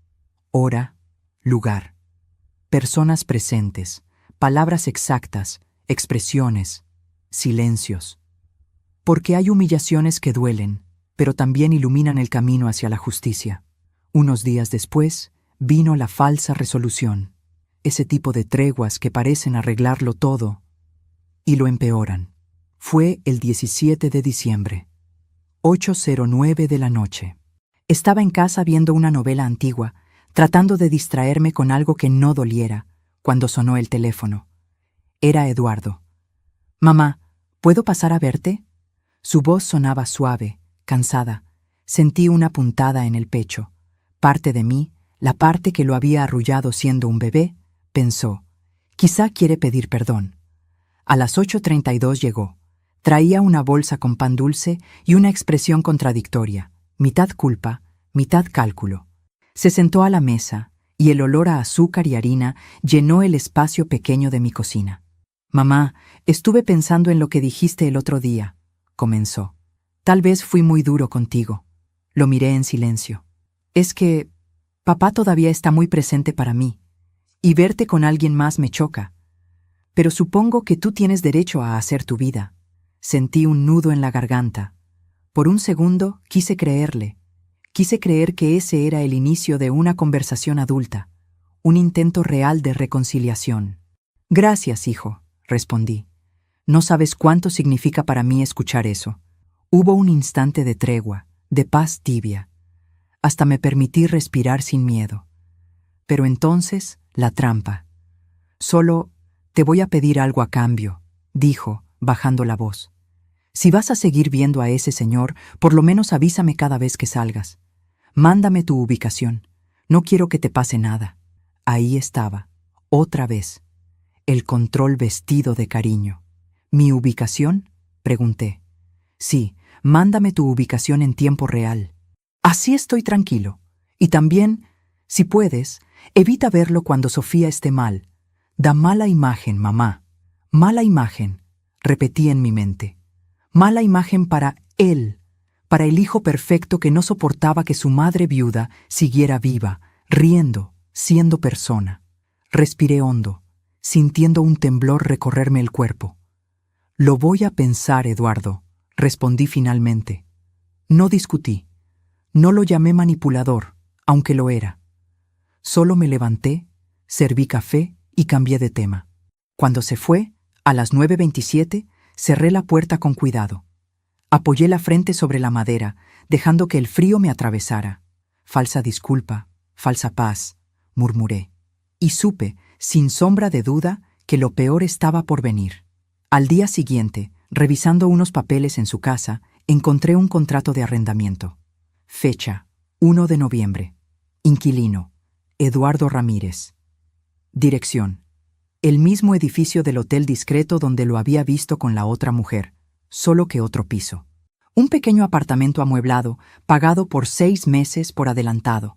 Hora, lugar, personas presentes, palabras exactas, expresiones, silencios. Porque hay humillaciones que duelen, pero también iluminan el camino hacia la justicia. Unos días después, vino la falsa resolución, ese tipo de treguas que parecen arreglarlo todo y lo empeoran. Fue el 17 de diciembre, 8:09 de la noche. Estaba en casa viendo una novela antigua, tratando de distraerme con algo que no doliera, cuando sonó el teléfono. Era Eduardo. «Mamá, ¿puedo pasar a verte?». Su voz sonaba suave, cansada. Sentí una puntada en el pecho. Parte de mí, la parte que lo había arrullado siendo un bebé, pensó: «Quizá quiere pedir perdón». A las 8:32 llegó. Traía una bolsa con pan dulce y una expresión contradictoria, mitad culpa, mitad cálculo. Se sentó a la mesa y el olor a azúcar y harina llenó el espacio pequeño de mi cocina. «Mamá, estuve pensando en lo que dijiste el otro día», comenzó. «Tal vez fui muy duro contigo». Lo miré en silencio. «Es que papá todavía está muy presente para mí, y verte con alguien más me choca. Pero supongo que tú tienes derecho a hacer tu vida». Sentí un nudo en la garganta. Por un segundo quise creerle. Quise creer que ese era el inicio de una conversación adulta, un intento real de reconciliación. «Gracias, hijo», respondí. «No sabes cuánto significa para mí escuchar eso». Hubo un instante de tregua, de paz tibia. Hasta me permití respirar sin miedo. Pero entonces, la trampa. «Solo te voy a pedir algo a cambio», dijo, bajando la voz. «Si vas a seguir viendo a ese señor, por lo menos avísame cada vez que salgas. Mándame tu ubicación. No quiero que te pase nada». Ahí estaba, otra vez. El control vestido de cariño. «¿Mi ubicación?», pregunté. «Sí, mándame tu ubicación en tiempo real. Así estoy tranquilo. Y también, si puedes, evita verlo cuando Sofía esté mal. Da mala imagen, mamá. Mala imagen», repetí en mi mente. Mala imagen para él, para el hijo perfecto que no soportaba que su madre viuda siguiera viva, riendo, siendo persona. Respiré hondo, sintiendo un temblor recorrerme el cuerpo. «Lo voy a pensar, Eduardo», respondí finalmente. No discutí. No lo llamé manipulador, aunque lo era. Solo me levanté, serví café y cambié de tema. Cuando se fue, a las 9:27, cerré la puerta con cuidado. Apoyé la frente sobre la madera, dejando que el frío me atravesara. «Falsa disculpa, falsa paz», murmuré. Y supe, sin sombra de duda, que lo peor estaba por venir. Al día siguiente, revisando unos papeles en su casa, encontré un contrato de arrendamiento. Fecha: 1 de noviembre. Inquilino: Eduardo Ramírez. Dirección: el mismo edificio del hotel discreto donde lo había visto con la otra mujer, solo que otro piso. Un pequeño apartamento amueblado, pagado por 6 meses por adelantado.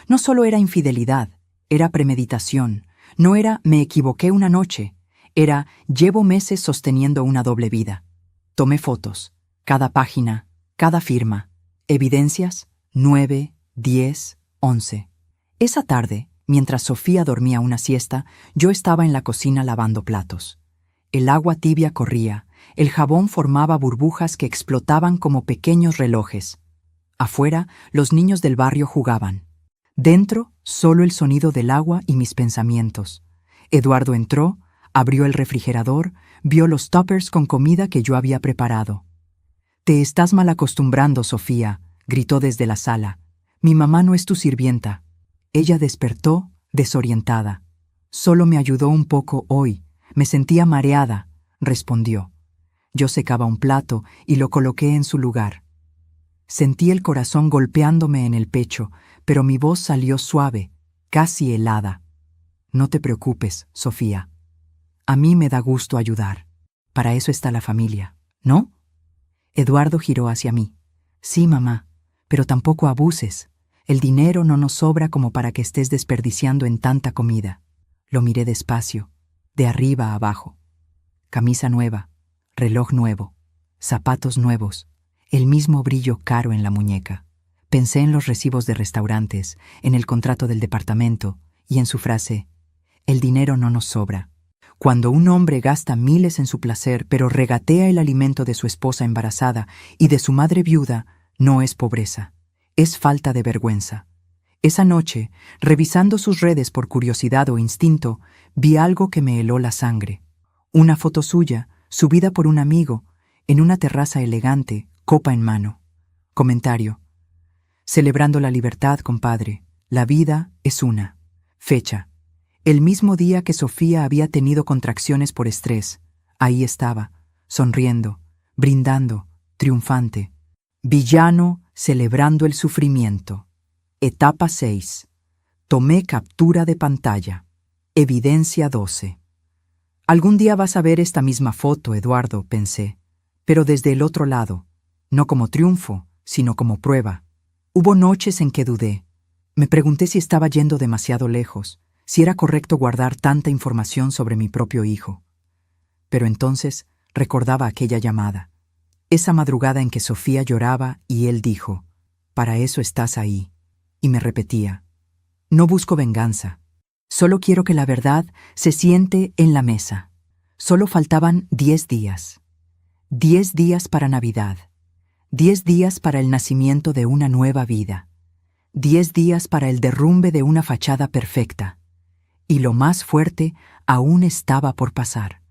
No solo era infidelidad, era premeditación. No era «me equivoqué una noche», era «llevo meses sosteniendo una doble vida». Tomé fotos, cada página, cada firma. Evidencias: 9, 10, 11. Esa tarde, mientras Sofía dormía una siesta, yo estaba en la cocina lavando platos. El agua tibia corría, el jabón formaba burbujas que explotaban como pequeños relojes. Afuera, los niños del barrio jugaban. Dentro, solo el sonido del agua y mis pensamientos. Eduardo entró, abrió el refrigerador, vio los tuppers con comida que yo había preparado. «Te estás mal acostumbrando, Sofía», gritó desde la sala. «Mi mamá no es tu sirvienta». Ella despertó, desorientada. «Solo me ayudó un poco hoy. Me sentía mareada», respondió. Yo secaba un plato y lo coloqué en su lugar. Sentí el corazón golpeándome en el pecho, pero mi voz salió suave, casi helada. «No te preocupes, Sofía. A mí me da gusto ayudar. Para eso está la familia, ¿no?» Eduardo giró hacia mí. «Sí, mamá, pero tampoco abuses. El dinero no nos sobra como para que estés desperdiciando en tanta comida». Lo miré despacio, de arriba a abajo. Camisa nueva, reloj nuevo, zapatos nuevos, el mismo brillo caro en la muñeca. Pensé en los recibos de restaurantes, en el contrato del departamento y en su frase: «El dinero no nos sobra». Cuando un hombre gasta miles en su placer, pero regatea el alimento de su esposa embarazada y de su madre viuda, no es pobreza, es falta de vergüenza. Esa noche, revisando sus redes por curiosidad o instinto, vi algo que me heló la sangre. Una foto suya, subida por un amigo, en una terraza elegante, copa en mano. Comentario: «Celebrando la libertad, compadre. La vida es una». Fecha: el mismo día que Sofía había tenido contracciones por estrés. Ahí estaba, sonriendo, brindando, triunfante. Villano celebrando el sufrimiento. Etapa 6. Tomé captura de pantalla. Evidencia 12. Algún día vas a ver esta misma foto, Eduardo, pensé, pero desde el otro lado, no como triunfo, sino como prueba. Hubo noches en que dudé. Me pregunté si estaba yendo demasiado lejos, si era correcto guardar tanta información sobre mi propio hijo. Pero entonces recordaba aquella llamada, esa madrugada en que Sofía lloraba y él dijo, «Para eso estás ahí». Y me repetía, «No busco venganza. Solo quiero que la verdad se siente en la mesa». Solo faltaban 10 días. 10 días para Navidad. 10 días para el nacimiento de una nueva vida. 10 días para el derrumbe de una fachada perfecta. Y lo más fuerte aún estaba por pasar.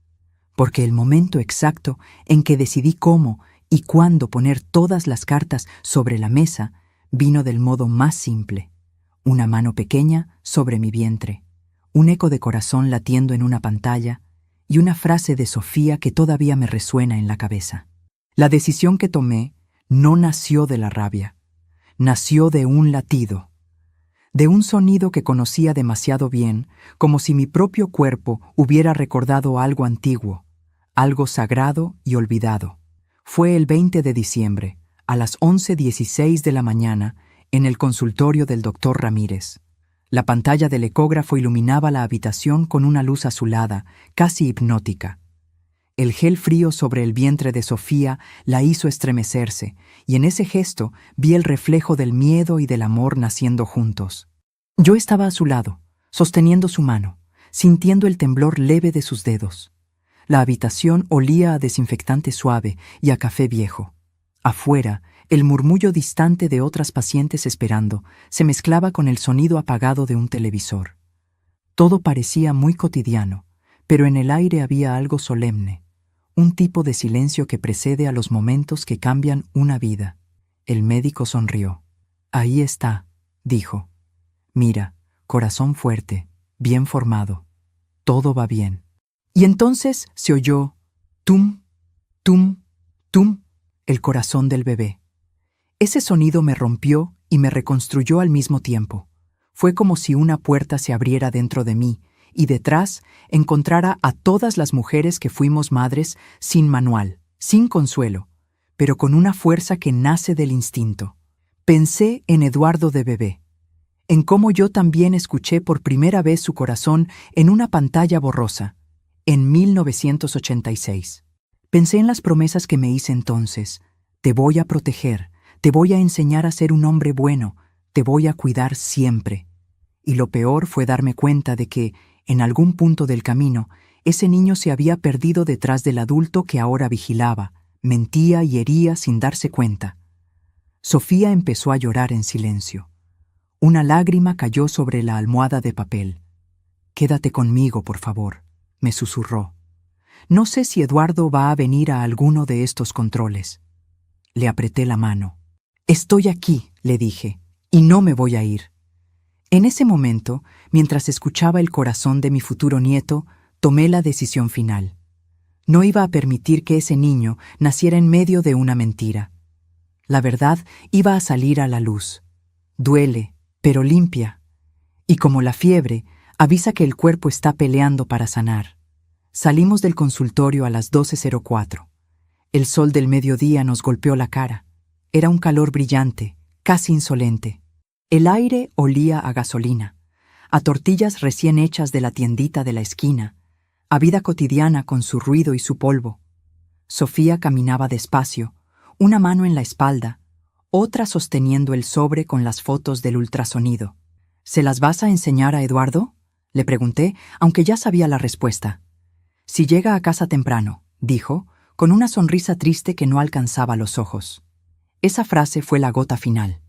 Porque el momento exacto en que decidí cómo y cuándo poner todas las cartas sobre la mesa vino del modo más simple. Una mano pequeña sobre mi vientre, un eco de corazón latiendo en una pantalla y una frase de Sofía que todavía me resuena en la cabeza. La decisión que tomé no nació de la rabia, nació de un latido, de un sonido que conocía demasiado bien, como si mi propio cuerpo hubiera recordado algo antiguo, algo sagrado y olvidado. Fue el 20 de diciembre, a las 11:16 de la mañana, en el consultorio del doctor Ramírez. La pantalla del ecógrafo iluminaba la habitación con una luz azulada, casi hipnótica. El gel frío sobre el vientre de Sofía la hizo estremecerse, y en ese gesto vi el reflejo del miedo y del amor naciendo juntos. Yo estaba a su lado, sosteniendo su mano, sintiendo el temblor leve de sus dedos. La habitación olía a desinfectante suave y a café viejo. Afuera, el murmullo distante de otras pacientes esperando se mezclaba con el sonido apagado de un televisor. Todo parecía muy cotidiano, pero en el aire había algo solemne, un tipo de silencio que precede a los momentos que cambian una vida. El médico sonrió. «Ahí está», dijo. «Mira, corazón fuerte, bien formado. Todo va bien». Y entonces se oyó tum, tum, tum, el corazón del bebé. Ese sonido me rompió y me reconstruyó al mismo tiempo. Fue como si una puerta se abriera dentro de mí y detrás encontrara a todas las mujeres que fuimos madres sin manual, sin consuelo, pero con una fuerza que nace del instinto. Pensé en Eduardo de bebé, en cómo yo también escuché por primera vez su corazón en una pantalla borrosa, en 1986. Pensé en las promesas que me hice entonces. Te voy a proteger, te voy a enseñar a ser un hombre bueno, te voy a cuidar siempre. Y lo peor fue darme cuenta de que, en algún punto del camino, ese niño se había perdido detrás del adulto que ahora vigilaba, mentía y hería sin darse cuenta. Sofía empezó a llorar en silencio. Una lágrima cayó sobre la almohada de papel. «Quédate conmigo, por favor», me susurró. «No sé si Eduardo va a venir a alguno de estos controles». Le apreté la mano. «Estoy aquí», le dije, «y no me voy a ir». En ese momento, mientras escuchaba el corazón de mi futuro nieto, tomé la decisión final. No iba a permitir que ese niño naciera en medio de una mentira. La verdad iba a salir a la luz. Duele, pero limpia. Y como la fiebre, avisa que el cuerpo está peleando para sanar. Salimos del consultorio a las 12:04. El sol del mediodía nos golpeó la cara. Era un calor brillante, casi insolente. El aire olía a gasolina, a tortillas recién hechas de la tiendita de la esquina, a vida cotidiana con su ruido y su polvo. Sofía caminaba despacio, una mano en la espalda, otra sosteniendo el sobre con las fotos del ultrasonido. «¿Se las vas a enseñar a Eduardo?», le pregunté, aunque ya sabía la respuesta. «Si llega a casa temprano», dijo, con una sonrisa triste que no alcanzaba los ojos. Esa frase fue la gota final.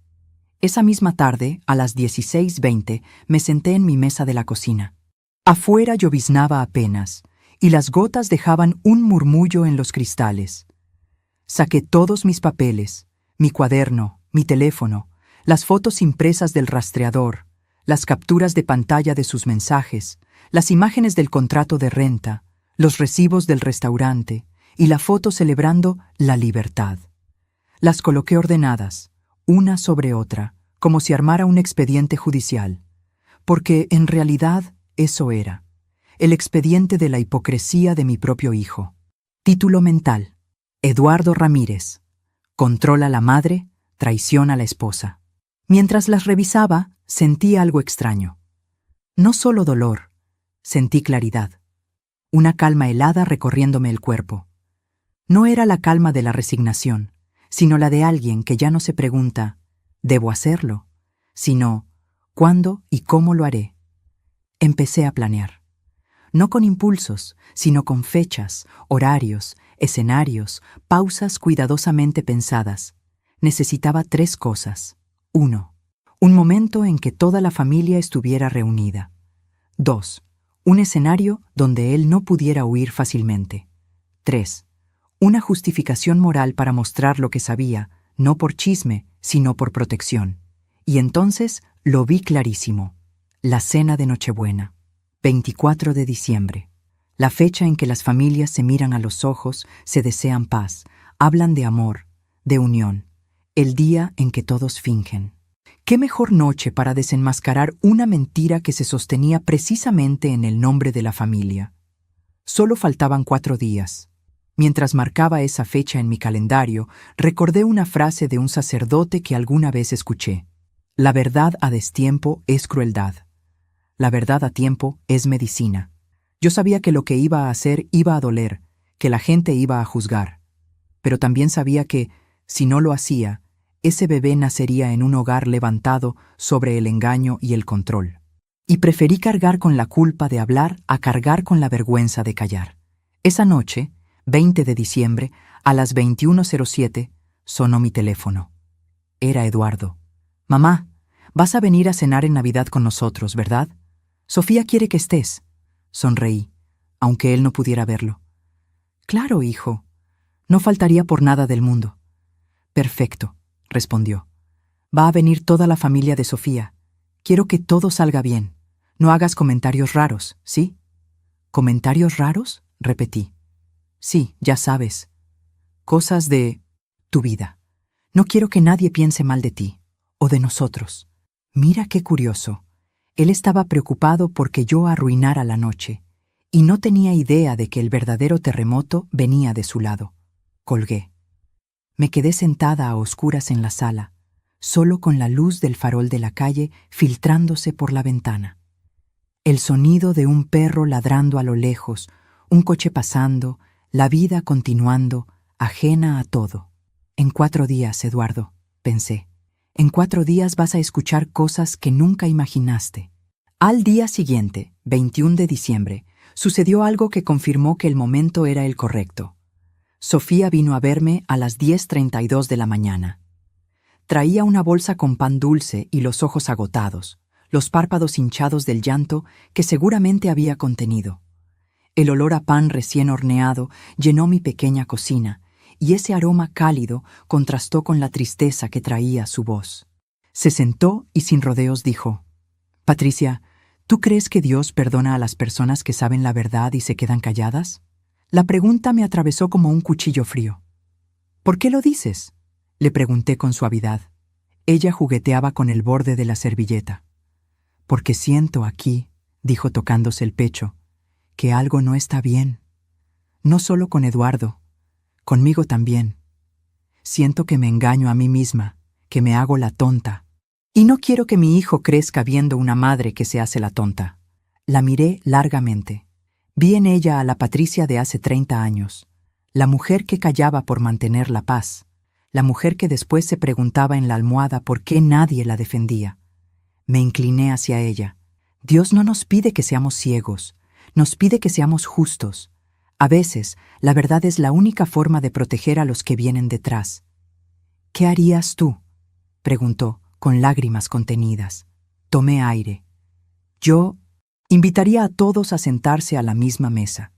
Esa misma tarde, a las 16:20, me senté en mi mesa de la cocina. Afuera lloviznaba apenas, y las gotas dejaban un murmullo en los cristales. Saqué todos mis papeles, mi cuaderno, mi teléfono, las fotos impresas del rastreador, las capturas de pantalla de sus mensajes, las imágenes del contrato de renta, los recibos del restaurante y la foto celebrando la libertad. Las coloqué ordenadas, una sobre otra, como si armara un expediente judicial, porque en realidad eso era. el expediente de la hipocresía de mi propio hijo. Título mental: Eduardo Ramírez. Controla a la madre, traiciona a la esposa. Mientras las revisaba, sentí algo extraño. No solo dolor, sentí claridad. Una calma helada recorriéndome el cuerpo. No era la calma de la resignación, sino la de alguien que ya no se pregunta, ¿debo hacerlo?, sino, ¿cuándo y cómo lo haré? Empecé a planear. No con impulsos, sino con fechas, horarios, escenarios, pausas cuidadosamente pensadas. Necesitaba 3 cosas. 1. Un momento en que toda la familia estuviera reunida. 2. Un escenario donde él no pudiera huir fácilmente. 3. Una justificación moral para mostrar lo que sabía, no por chisme, sino por protección. Y entonces lo vi clarísimo. La cena de Nochebuena. 24 de diciembre. La fecha en que las familias se miran a los ojos, se desean paz, hablan de amor, de unión. El día en que todos fingen. ¿Qué mejor noche para desenmascarar una mentira que se sostenía precisamente en el nombre de la familia? Solo faltaban 4 días. Mientras marcaba esa fecha en mi calendario, recordé una frase de un sacerdote que alguna vez escuché. La verdad a destiempo es crueldad. La verdad a tiempo es medicina. Yo sabía que lo que iba a hacer iba a doler, que la gente iba a juzgar. Pero también sabía que, si no lo hacía, ese bebé nacería en un hogar levantado sobre el engaño y el control. Y preferí cargar con la culpa de hablar a cargar con la vergüenza de callar. Esa noche, 20 de diciembre, a las 21:07, sonó mi teléfono. Era Eduardo. «Mamá, vas a venir a cenar en Navidad con nosotros, ¿verdad? Sofía quiere que estés». Sonreí, aunque él no pudiera verlo. «Claro, hijo. No faltaría por nada del mundo». «Perfecto», respondió. «Va a venir toda la familia de Sofía. Quiero que todo salga bien. No hagas comentarios raros, ¿sí?» «¿Comentarios raros?», repetí. «Sí, ya sabes. Cosas de tu vida. No quiero que nadie piense mal de ti, o de nosotros». Mira qué curioso. Él estaba preocupado porque yo arruinara la noche, y no tenía idea de que el verdadero terremoto venía de su lado. Colgué. Me quedé sentada a oscuras en la sala, solo con la luz del farol de la calle filtrándose por la ventana. El sonido de un perro ladrando a lo lejos, un coche pasando, la vida continuando, ajena a todo. «En 4 días, Eduardo», pensé. «En 4 días vas a escuchar cosas que nunca imaginaste». Al día siguiente, 21 de diciembre, sucedió algo que confirmó que el momento era el correcto. Sofía vino a verme a las 10:32 de la mañana. Traía una bolsa con pan dulce y los ojos agotados, los párpados hinchados del llanto que seguramente había contenido. El olor a pan recién horneado llenó mi pequeña cocina, y ese aroma cálido contrastó con la tristeza que traía su voz. Se sentó y sin rodeos dijo: «Patricia, ¿tú crees que Dios perdona a las personas que saben la verdad y se quedan calladas?». La pregunta me atravesó como un cuchillo frío. «¿Por qué lo dices?», le pregunté con suavidad. Ella jugueteaba con el borde de la servilleta. «Porque siento aquí», dijo tocándose el pecho, «que algo no está bien. No solo con Eduardo, conmigo también. Siento que me engaño a mí misma, que me hago la tonta. Y no quiero que mi hijo crezca viendo una madre que se hace la tonta». La miré largamente. Vi en ella a la Patricia de hace 30 años, la mujer que callaba por mantener la paz, la mujer que después se preguntaba en la almohada por qué nadie la defendía. Me incliné hacia ella. Dios no nos pide que seamos ciegos, nos pide que seamos justos. A veces, la verdad es la única forma de proteger a los que vienen detrás. «¿Qué harías tú?», preguntó, con lágrimas contenidas. Tomé aire. Yo invitaría a todos a sentarse a la misma mesa,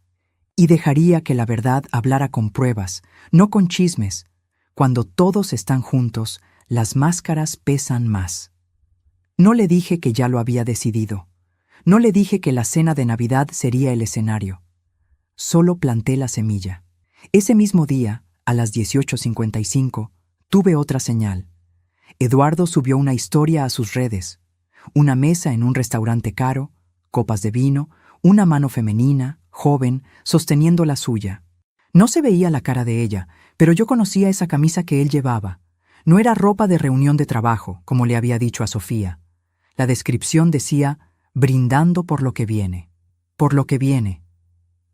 y dejaría que la verdad hablara con pruebas, no con chismes. Cuando todos están juntos, las máscaras pesan más. No le dije que ya lo había decidido. No le dije que la cena de Navidad sería el escenario. Solo planté la semilla. Ese mismo día, a las 18:55, tuve otra señal. Eduardo subió una historia a sus redes. Una mesa en un restaurante caro, copas de vino, una mano femenina, joven, sosteniendo la suya. No se veía la cara de ella, pero yo conocía esa camisa que él llevaba. No era ropa de reunión de trabajo, como le había dicho a Sofía. La descripción decía, brindando por lo que viene. Por lo que viene.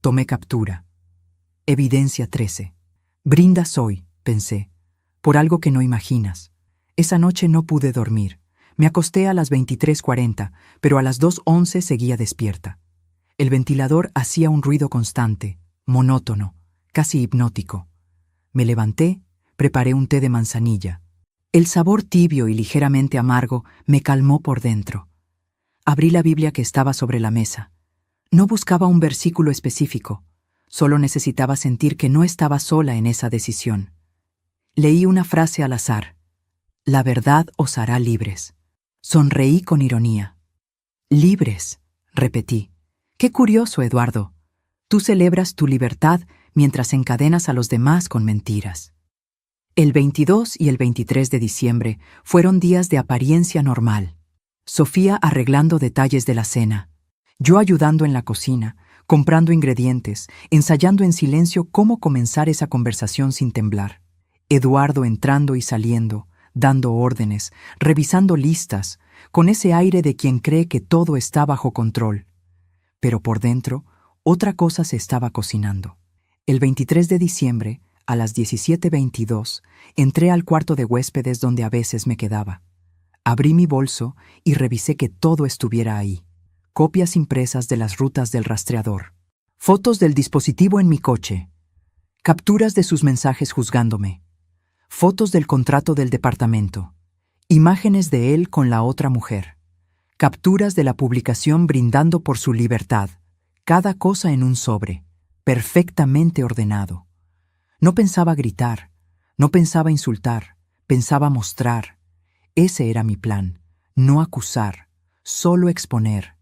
Tomé captura. Evidencia 13. Brindas hoy, pensé, por algo que no imaginas. Esa noche no pude dormir. Me acosté a las 23:40, pero a las 2:11 seguía despierta. El ventilador hacía un ruido constante, monótono, casi hipnótico. Me levanté, preparé un té de manzanilla. El sabor tibio y ligeramente amargo me calmó por dentro. Abrí la Biblia que estaba sobre la mesa. No buscaba un versículo específico, solo necesitaba sentir que no estaba sola en esa decisión. Leí una frase al azar. La verdad os hará libres. Sonreí con ironía. Libres, repetí. Qué curioso, Eduardo. Tú celebras tu libertad mientras encadenas a los demás con mentiras. El 22 y el 23 de diciembre fueron días de apariencia normal. Sofía arreglando detalles de la cena, yo ayudando en la cocina, comprando ingredientes, ensayando en silencio cómo comenzar esa conversación sin temblar. Eduardo entrando y saliendo, dando órdenes, revisando listas, con ese aire de quien cree que todo está bajo control. Pero por dentro, otra cosa se estaba cocinando. El 23 de diciembre, a las 17:22, entré al cuarto de huéspedes donde a veces me quedaba. Abrí mi bolso y revisé que todo estuviera ahí. Copias impresas de las rutas del rastreador. Fotos del dispositivo en mi coche. Capturas de sus mensajes juzgándome. Fotos del contrato del departamento. Imágenes de él con la otra mujer. Capturas de la publicación brindando por su libertad. Cada cosa en un sobre, perfectamente ordenado. No pensaba gritar, no pensaba insultar, pensaba mostrar. Ese era mi plan, no acusar, solo exponer,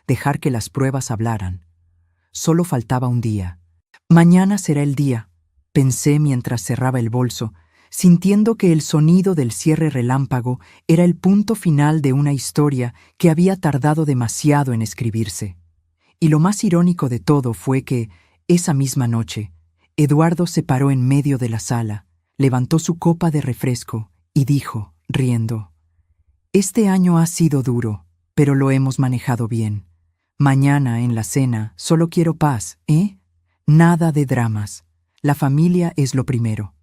dejar que las pruebas hablaran. Solo faltaba un día. Mañana será el día, pensé mientras cerraba el bolso, sintiendo que el sonido del cierre relámpago era el punto final de una historia que había tardado demasiado en escribirse. Y lo más irónico de todo fue que, esa misma noche, Eduardo se paró en medio de la sala, levantó su copa de refresco y dijo, riendo, «Este año ha sido duro, pero lo hemos manejado bien. Mañana, en la cena, solo quiero paz, ¿eh? Nada de dramas. La familia es lo primero.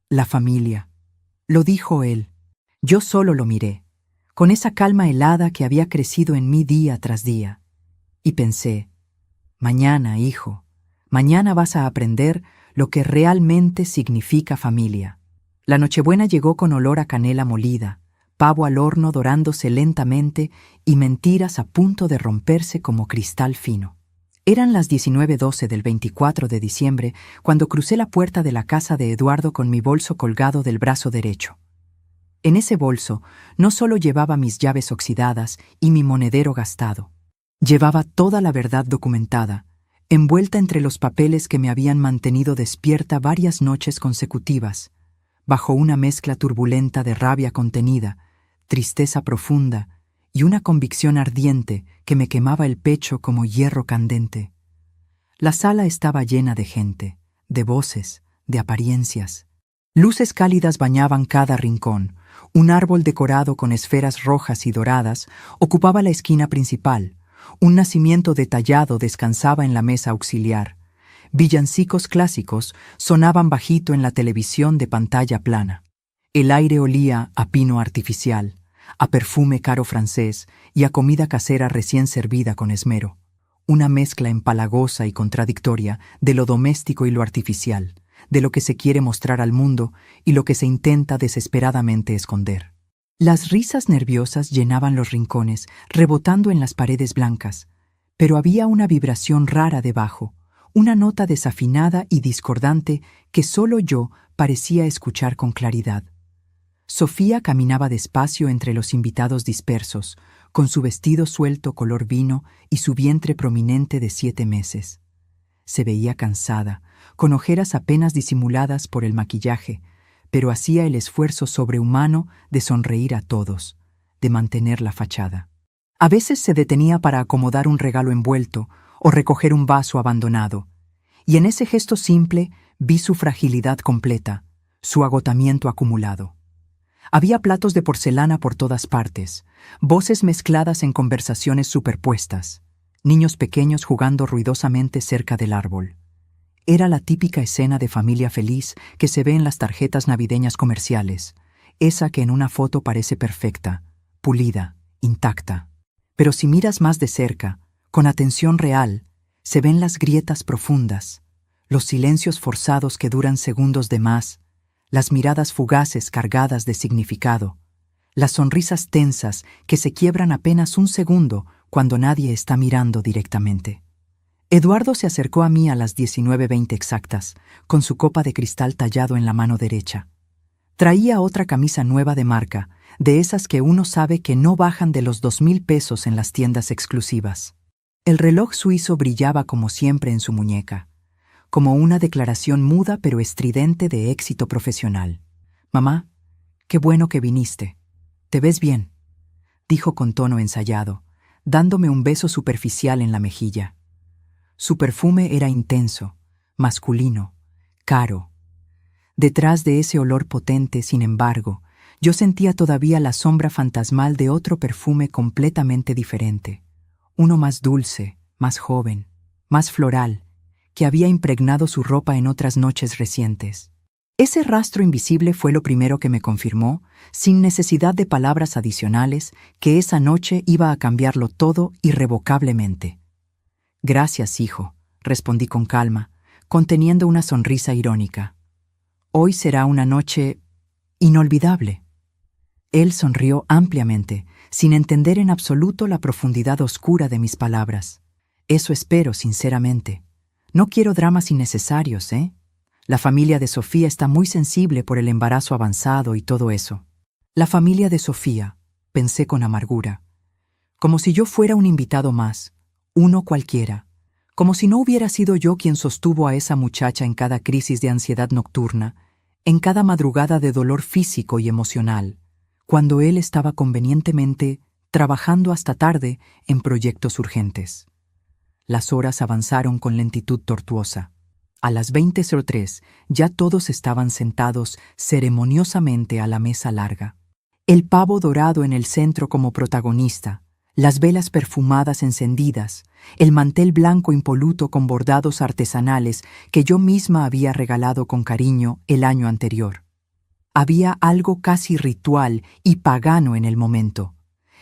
La familia». Lo dijo él. Yo solo lo miré, con esa calma helada que había crecido en mí día tras día. Y pensé, mañana, hijo, mañana vas a aprender lo que realmente significa familia. La Nochebuena llegó con olor a canela molida, pavo al horno dorándose lentamente y mentiras a punto de romperse como cristal fino. Eran las 19:12 del 24 de diciembre cuando crucé la puerta de la casa de Eduardo con mi bolso colgado del brazo derecho. En ese bolso no solo llevaba mis llaves oxidadas y mi monedero gastado. Llevaba toda la verdad documentada, envuelta entre los papeles que me habían mantenido despierta varias noches consecutivas, bajo una mezcla turbulenta de rabia contenida, tristeza profunda y una convicción ardiente que me quemaba el pecho como hierro candente. La sala estaba llena de gente, de voces, de apariencias. Luces cálidas bañaban cada rincón. Un árbol decorado con esferas rojas y doradas ocupaba la esquina principal. Un nacimiento detallado descansaba en la mesa auxiliar. Villancicos clásicos sonaban bajito en la televisión de pantalla plana. El aire olía a pino artificial, a perfume caro francés y a comida casera recién servida con esmero. Una mezcla empalagosa y contradictoria de lo doméstico y lo artificial, de lo que se quiere mostrar al mundo y lo que se intenta desesperadamente esconder. Las risas nerviosas llenaban los rincones, rebotando en las paredes blancas, pero había una vibración rara debajo, una nota desafinada y discordante que solo yo parecía escuchar con claridad. Sofía caminaba despacio entre los invitados dispersos, con su vestido suelto color vino y su vientre prominente de 7 meses. Se veía cansada, con ojeras apenas disimuladas por el maquillaje, pero hacía el esfuerzo sobrehumano de sonreír a todos, de mantener la fachada. A veces se detenía para acomodar un regalo envuelto, o recoger un vaso abandonado. Y en ese gesto simple vi su fragilidad completa, su agotamiento acumulado. Había platos de porcelana por todas partes, voces mezcladas en conversaciones superpuestas, niños pequeños jugando ruidosamente cerca del árbol. Era la típica escena de familia feliz que se ve en las tarjetas navideñas comerciales, esa que en una foto parece perfecta, pulida, intacta. Pero si miras más de cerca, con atención real, se ven las grietas profundas, los silencios forzados que duran segundos de más, las miradas fugaces cargadas de significado, las sonrisas tensas que se quiebran apenas un segundo cuando nadie está mirando directamente. Eduardo se acercó a mí a las 19:20 exactas, con su copa de cristal tallado en la mano derecha. Traía otra camisa nueva de marca, de esas que uno sabe que no bajan de los 2,000 pesos en las tiendas exclusivas. El reloj suizo brillaba como siempre en su muñeca, como una declaración muda pero estridente de éxito profesional. «Mamá, qué bueno que viniste. Te ves bien», dijo con tono ensayado, dándome un beso superficial en la mejilla. Su perfume era intenso, masculino, caro. Detrás de ese olor potente, sin embargo, yo sentía todavía la sombra fantasmal de otro perfume completamente diferente, uno más dulce, más joven, más floral, que había impregnado su ropa en otras noches recientes. Ese rastro invisible fue lo primero que me confirmó, sin necesidad de palabras adicionales, que esa noche iba a cambiarlo todo irrevocablemente. «Gracias, hijo», respondí con calma, conteniendo una sonrisa irónica. «Hoy será una noche inolvidable». Él sonrió ampliamente, sin entender en absoluto la profundidad oscura de mis palabras. «Eso espero, sinceramente. No quiero dramas innecesarios, ¿eh? La familia de Sofía está muy sensible por el embarazo avanzado y todo eso». «La familia de Sofía», pensé con amargura. Como si yo fuera un invitado más, uno cualquiera. Como si no hubiera sido yo quien sostuvo a esa muchacha en cada crisis de ansiedad nocturna, en cada madrugada de dolor físico y emocional, cuando él estaba convenientemente trabajando hasta tarde en proyectos urgentes. Las horas avanzaron con lentitud tortuosa. A las 20:03 ya todos estaban sentados ceremoniosamente a la mesa larga. El pavo dorado en el centro como protagonista, las velas perfumadas encendidas, el mantel blanco impoluto con bordados artesanales que yo misma había regalado con cariño el año anterior. Había algo casi ritual y pagano en el momento.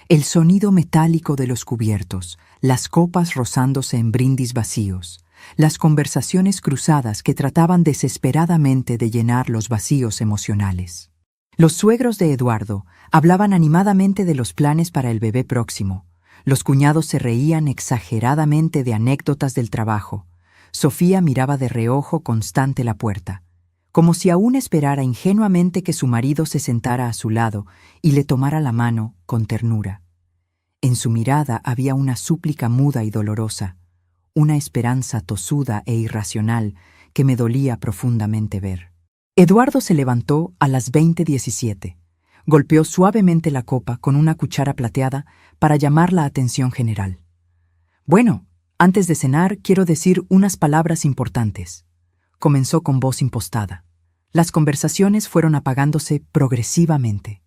El sonido metálico de los cubiertos, las copas rozándose en brindis vacíos, las conversaciones cruzadas que trataban desesperadamente de llenar los vacíos emocionales. Los suegros de Eduardo hablaban animadamente de los planes para el bebé próximo. Los cuñados se reían exageradamente de anécdotas del trabajo. Sofía miraba de reojo constante la puerta, como si aún esperara ingenuamente que su marido se sentara a su lado y le tomara la mano con ternura. En su mirada había una súplica muda y dolorosa, una esperanza tosuda e irracional que me dolía profundamente ver. Eduardo se levantó a las 20:17. Golpeó suavemente la copa con una cuchara plateada para llamar la atención general. «Bueno, antes de cenar quiero decir unas palabras importantes», comenzó con voz impostada. Las conversaciones fueron apagándose progresivamente.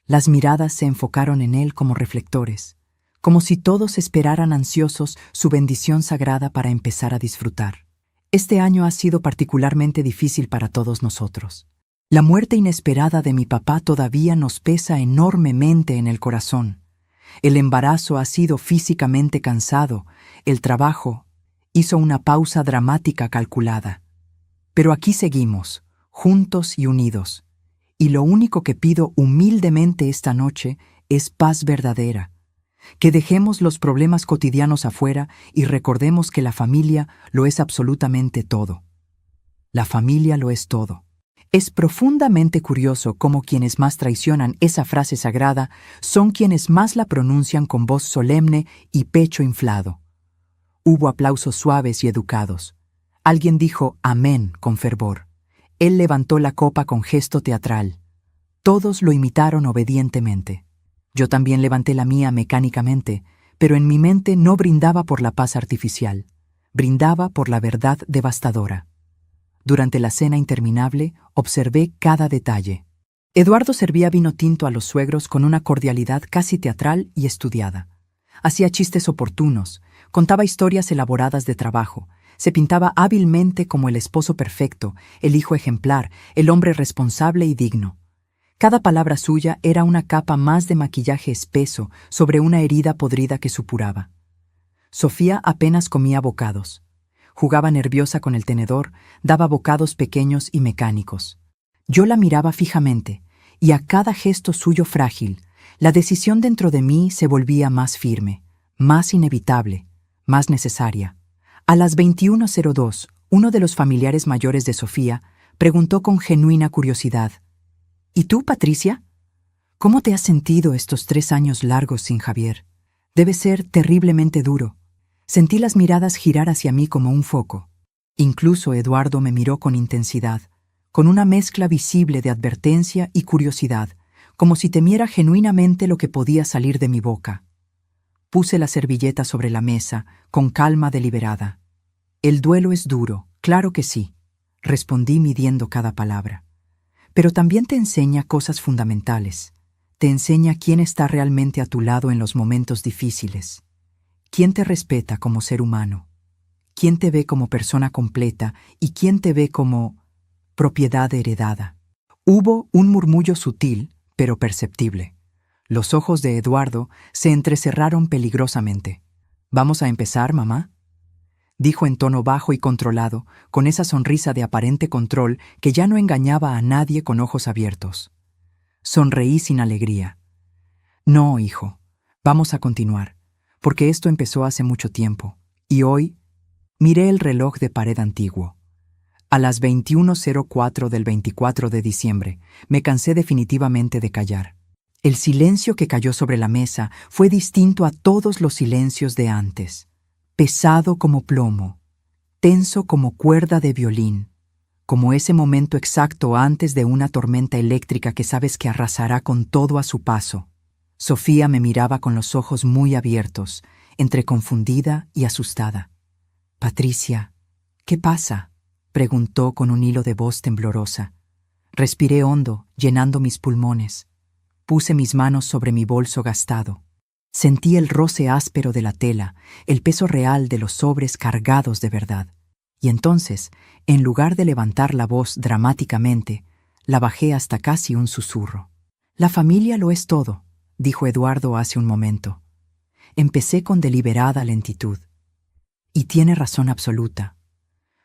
Las miradas se enfocaron en él como reflectores, como si todos esperaran ansiosos su bendición sagrada para empezar a disfrutar. Este año ha sido particularmente difícil para todos nosotros. La muerte inesperada de mi papá todavía nos pesa enormemente en el corazón. El embarazo ha sido físicamente cansado, el trabajo hizo una pausa dramática calculada. Pero aquí seguimos, juntos y unidos, y lo único que pido humildemente esta noche es paz verdadera. Que dejemos los problemas cotidianos afuera y recordemos que la familia lo es absolutamente todo. La familia lo es todo. Es profundamente curioso cómo quienes más traicionan esa frase sagrada son quienes más la pronuncian con voz solemne y pecho inflado. Hubo aplausos suaves y educados. Alguien dijo amén con fervor. Él levantó la copa con gesto teatral. Todos lo imitaron obedientemente. Yo también levanté la mía mecánicamente, pero en mi mente no brindaba por la paz artificial, brindaba por la verdad devastadora. Durante la cena interminable, observé cada detalle. Eduardo servía vino tinto a los suegros con una cordialidad casi teatral y estudiada. Hacía chistes oportunos, contaba historias elaboradas de trabajo, se pintaba hábilmente como el esposo perfecto, el hijo ejemplar, el hombre responsable y digno. Cada palabra suya era una capa más de maquillaje espeso sobre una herida podrida que supuraba. Sofía apenas comía bocados. Jugaba nerviosa con el tenedor, daba bocados pequeños y mecánicos. Yo la miraba fijamente, y a cada gesto suyo frágil, la decisión dentro de mí se volvía más firme, más inevitable, más necesaria. A las 21:02, uno de los familiares mayores de Sofía preguntó con genuina curiosidad: ¿Y tú, Patricia? ¿Cómo te has sentido estos 3 años largos sin Javier? Debe ser terriblemente duro. Sentí las miradas girar hacia mí como un foco. Incluso Eduardo me miró con intensidad, con una mezcla visible de advertencia y curiosidad, como si temiera genuinamente lo que podía salir de mi boca. Puse la servilleta sobre la mesa, con calma deliberada. El duelo es duro, claro que sí, respondí midiendo cada palabra. Pero también te enseña cosas fundamentales. Te enseña quién está realmente a tu lado en los momentos difíciles. ¿Quién te respeta como ser humano? ¿Quién te ve como persona completa y quién te ve como propiedad heredada? Hubo un murmullo sutil, pero perceptible. Los ojos de Eduardo se entrecerraron peligrosamente. «¿Vamos a empezar, mamá?», dijo en tono bajo y controlado, con esa sonrisa de aparente control que ya no engañaba a nadie con ojos abiertos. Sonreí sin alegría. «No, hijo, vamos a continuar, porque esto empezó hace mucho tiempo, y hoy…» Miré el reloj de pared antiguo. A las 21:04 del 24 de diciembre, me cansé definitivamente de callar. El silencio que cayó sobre la mesa fue distinto a todos los silencios de antes. Pesado como plomo, tenso como cuerda de violín, como ese momento exacto antes de una tormenta eléctrica que sabes que arrasará con todo a su paso. Sofía me miraba con los ojos muy abiertos, entre confundida y asustada. «Patricia, ¿qué pasa?», preguntó con un hilo de voz temblorosa. Respiré hondo, llenando mis pulmones. Puse mis manos sobre mi bolso gastado. Sentí el roce áspero de la tela, el peso real de los sobres cargados de verdad. Y entonces, en lugar de levantar la voz dramáticamente, la bajé hasta casi un susurro. «La familia lo es todo», dijo Eduardo hace un momento. Empecé con deliberada lentitud. Y tiene razón absoluta.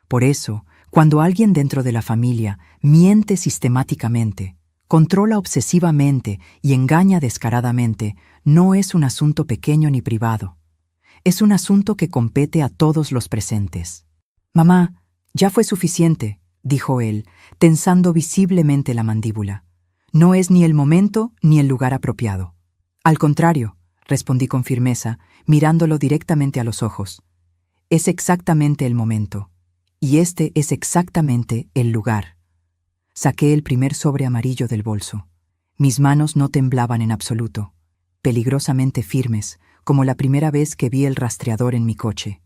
Por eso, cuando alguien dentro de la familia miente sistemáticamente, controla obsesivamente y engaña descaradamente, no es un asunto pequeño ni privado. Es un asunto que compete a todos los presentes. «Mamá, ya fue suficiente», dijo él, tensando visiblemente la mandíbula. «No es ni el momento ni el lugar apropiado». «Al contrario», respondí con firmeza, mirándolo directamente a los ojos. «Es exactamente el momento. Y este es exactamente el lugar». Saqué el primer sobre amarillo del bolso. Mis manos no temblaban en absoluto, peligrosamente firmes, como la primera vez que vi el rastreador en mi coche.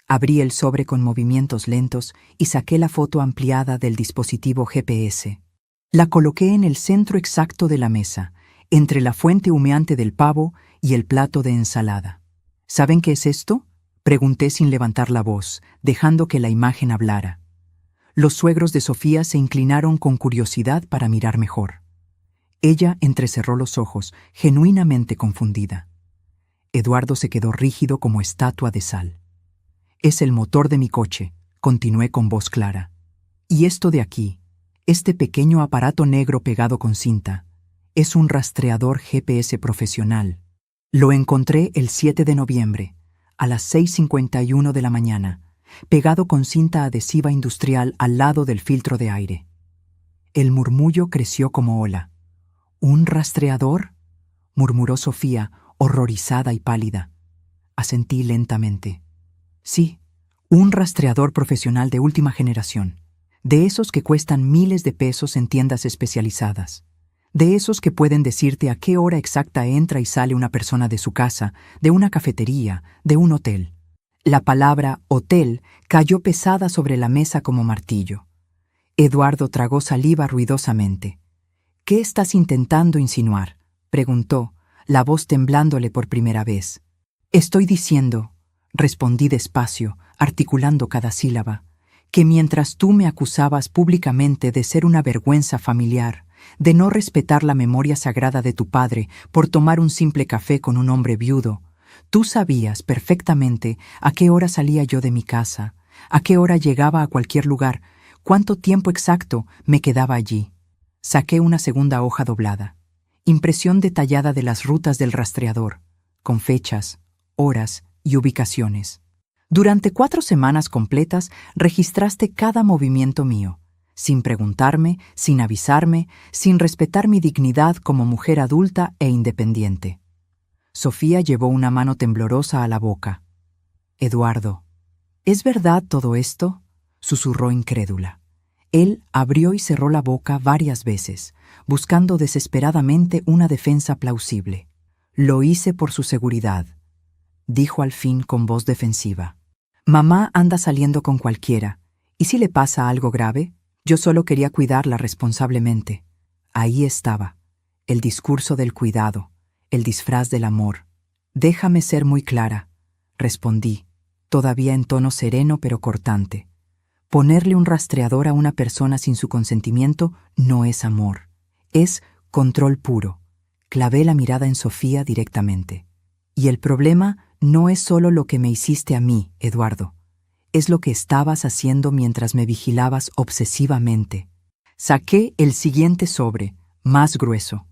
Abrí el sobre con movimientos lentos y saqué la foto ampliada del dispositivo GPS. La coloqué en el centro exacto de la mesa, entre la fuente humeante del pavo y el plato de ensalada. «¿Saben qué es esto?», pregunté sin levantar la voz, dejando que la imagen hablara. Los suegros de Sofía se inclinaron con curiosidad para mirar mejor. Ella entrecerró los ojos, genuinamente confundida. Eduardo se quedó rígido como estatua de sal. «Es el motor de mi coche», continué con voz clara. «Y esto de aquí, este pequeño aparato negro pegado con cinta, es un rastreador GPS profesional. Lo encontré el 7 de noviembre, a las 6:51 de la mañana, pegado con cinta adhesiva industrial al lado del filtro de aire». El murmullo creció como ola. «¿Un rastreador?», murmuró Sofía, horrorizada y pálida. Asentí lentamente. «Sí, un rastreador profesional de última generación, de esos que cuestan miles de pesos en tiendas especializadas, De esos que pueden decirte a qué hora exacta entra y sale una persona de su casa, de una cafetería, de un hotel. La palabra hotel cayó pesada sobre la mesa como martillo. Eduardo tragó saliva ruidosamente. «¿Qué estás intentando insinuar?», preguntó, la voz temblándole por primera vez. «Estoy diciendo», respondí despacio, articulando cada sílaba, «que mientras tú me acusabas públicamente de ser una vergüenza familiar, de no respetar la memoria sagrada de tu padre por tomar un simple café con un hombre viudo, tú sabías perfectamente a qué hora salía yo de mi casa, a qué hora llegaba a cualquier lugar, cuánto tiempo exacto me quedaba allí». Saqué una segunda hoja doblada. Impresión detallada de las rutas del rastreador, con fechas, horas y ubicaciones. Durante 4 semanas completas registraste cada movimiento mío, sin preguntarme, sin avisarme, sin respetar mi dignidad como mujer adulta e independiente. Sofía llevó una mano temblorosa a la boca. «Eduardo, ¿es verdad todo esto?», susurró incrédula. Él abrió y cerró la boca varias veces, buscando desesperadamente una defensa plausible. «Lo hice por su seguridad», dijo al fin con voz defensiva. «Mamá anda saliendo con cualquiera, ¿y si le pasa algo grave? Yo solo quería cuidarla responsablemente». Ahí estaba, el discurso del cuidado, el disfraz del amor. «Déjame ser muy clara», respondí, todavía en tono sereno pero cortante. Ponerle un rastreador a una persona sin su consentimiento no es amor, es control puro. Clavé la mirada en Sofía directamente. «Y el problema no es solo lo que me hiciste a mí, Eduardo. Es lo que estabas haciendo mientras me vigilabas obsesivamente». Saqué el siguiente sobre, más grueso.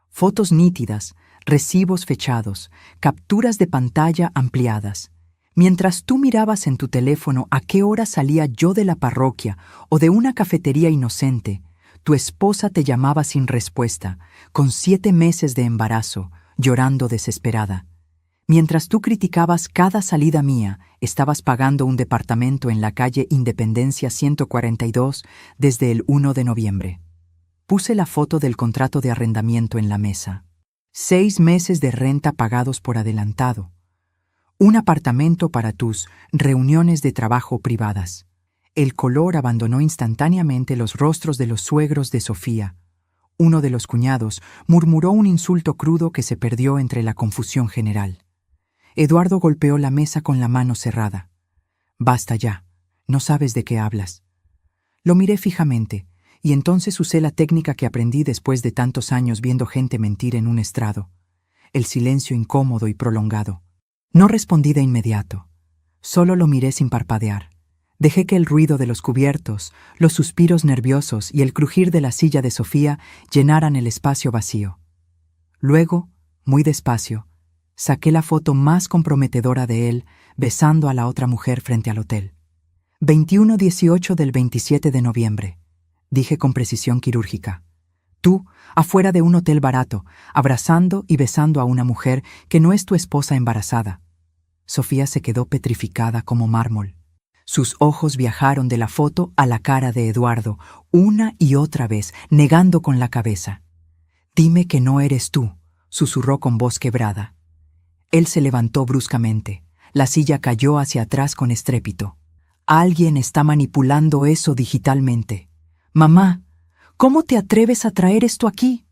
Fotos nítidas, recibos fechados, capturas de pantalla ampliadas. Mientras tú mirabas en tu teléfono a qué hora salía yo de la parroquia o de una cafetería inocente, tu esposa te llamaba sin respuesta, con 7 meses de embarazo, llorando desesperada. Mientras tú criticabas cada salida mía, estabas pagando un departamento en la calle Independencia 142 desde el 1 de noviembre. Puse la foto del contrato de arrendamiento en la mesa. 6 meses de renta pagados por adelantado. Un apartamento para tus reuniones de trabajo privadas. El color abandonó instantáneamente los rostros de los suegros de Sofía. Uno de los cuñados murmuró un insulto crudo que se perdió entre la confusión general. Eduardo golpeó la mesa con la mano cerrada. «Basta ya, no sabes de qué hablas». Lo miré fijamente, y entonces usé la técnica que aprendí después de tantos años viendo gente mentir en un estrado. El silencio incómodo y prolongado. No respondí de inmediato. Solo lo miré sin parpadear. Dejé que el ruido de los cubiertos, los suspiros nerviosos y el crujir de la silla de Sofía llenaran el espacio vacío. Luego, muy despacio, saqué la foto más comprometedora de él besando a la otra mujer frente al hotel. 21:18 del 27 de noviembre, dije con precisión quirúrgica. Tú, afuera de un hotel barato, abrazando y besando a una mujer que no es tu esposa embarazada. Sofía se quedó petrificada como mármol. Sus ojos viajaron de la foto a la cara de Eduardo, una y otra vez, negando con la cabeza. «Dime que no eres tú», susurró con voz quebrada. Él se levantó bruscamente. La silla cayó hacia atrás con estrépito. «Alguien está manipulando eso digitalmente. Mamá, ¿cómo te atreves a traer esto aquí?».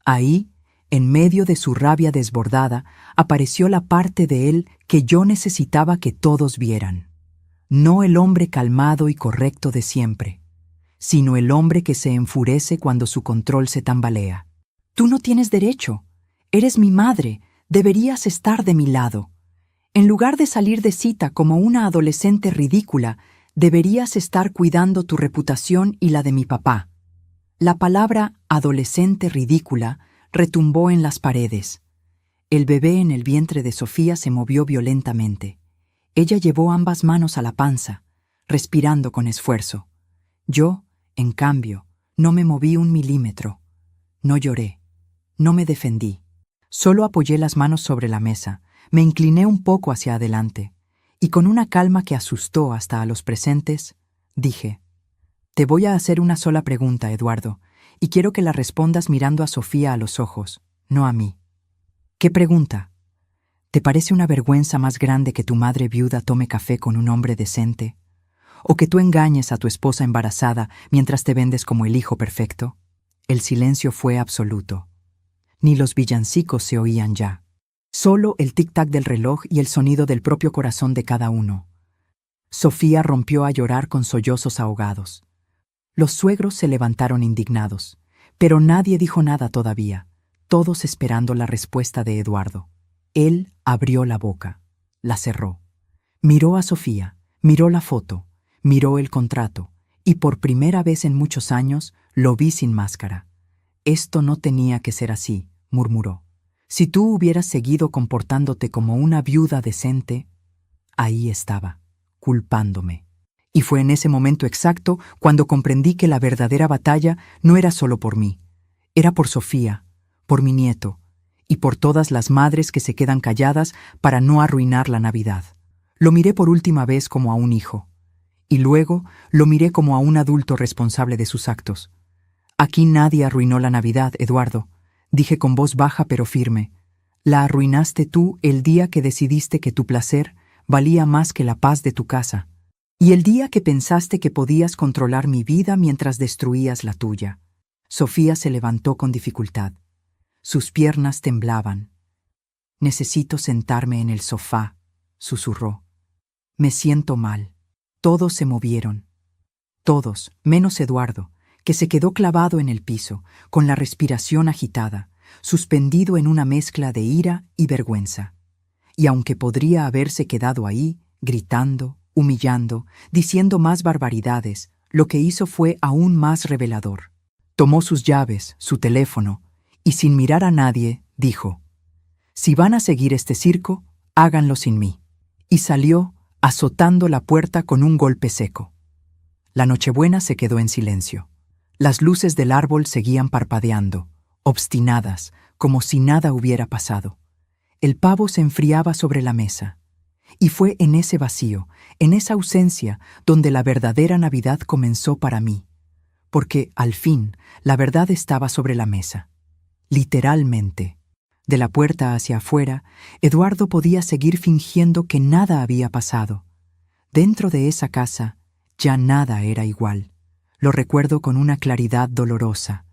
Ahí, en medio de su rabia desbordada, apareció la parte de él que yo necesitaba que todos vieran. No el hombre calmado y correcto de siempre, sino el hombre que se enfurece cuando su control se tambalea. «Tú no tienes derecho. Eres mi madre. Deberías estar de mi lado. En lugar de salir de cita como una adolescente ridícula, deberías estar cuidando tu reputación y la de mi papá». La palabra adolescente ridícula retumbó en las paredes. El bebé en el vientre de Sofía se movió violentamente. Ella llevó ambas manos a la panza, respirando con esfuerzo. Yo, en cambio, no me moví un milímetro. No lloré. No me defendí. Solo apoyé las manos sobre la mesa, me incliné un poco hacia adelante, y con una calma que asustó hasta a los presentes, dije: «Te voy a hacer una sola pregunta, Eduardo, y quiero que la respondas mirando a Sofía a los ojos, no a mí. ¿Qué pregunta? ¿Te parece una vergüenza más grande que tu madre viuda tome café con un hombre decente? ¿O que tú engañes a tu esposa embarazada mientras te vendes como el hijo perfecto? El silencio fue absoluto. Ni los villancicos se oían ya. Solo el tic-tac del reloj y el sonido del propio corazón de cada uno. Sofía rompió a llorar con sollozos ahogados. Los suegros se levantaron indignados, pero nadie dijo nada todavía, todos esperando la respuesta de Eduardo. Él abrió la boca, la cerró. Miró a Sofía, miró la foto, miró el contrato, y por primera vez en muchos años lo vi sin máscara. Esto no tenía que ser así, murmuró. Si tú hubieras seguido comportándote como una viuda decente, ahí estaba, culpándome. Y fue en ese momento exacto cuando comprendí que la verdadera batalla no era solo por mí, era por Sofía, por mi nieto, y por todas las madres que se quedan calladas para no arruinar la Navidad. Lo miré por última vez como a un hijo, y luego lo miré como a un adulto responsable de sus actos. Aquí nadie arruinó la Navidad, Eduardo, dije con voz baja pero firme. La arruinaste tú el día que decidiste que tu placer valía más que la paz de tu casa, y el día que pensaste que podías controlar mi vida mientras destruías la tuya. Sofía se levantó con dificultad. Sus piernas temblaban. Necesito sentarme en el sofá, susurró. Me siento mal. Todos se movieron. Todos, menos Eduardo, que se quedó clavado en el piso, con la respiración agitada, suspendido en una mezcla de ira y vergüenza. Y aunque podría haberse quedado ahí, gritando, humillando, diciendo más barbaridades, lo que hizo fue aún más revelador. Tomó sus llaves, su teléfono, y sin mirar a nadie, dijo: «Si van a seguir este circo, háganlo sin mí». Y salió, azotando la puerta con un golpe seco. La Nochebuena se quedó en silencio. Las luces del árbol seguían parpadeando, obstinadas, como si nada hubiera pasado. El pavo se enfriaba sobre la mesa. Y fue en ese vacío, en esa ausencia, donde la verdadera Navidad comenzó para mí. Porque, al fin, la verdad estaba sobre la mesa. Literalmente. De la puerta hacia afuera, Eduardo podía seguir fingiendo que nada había pasado. Dentro de esa casa, ya nada era igual. Lo recuerdo con una claridad dolorosa.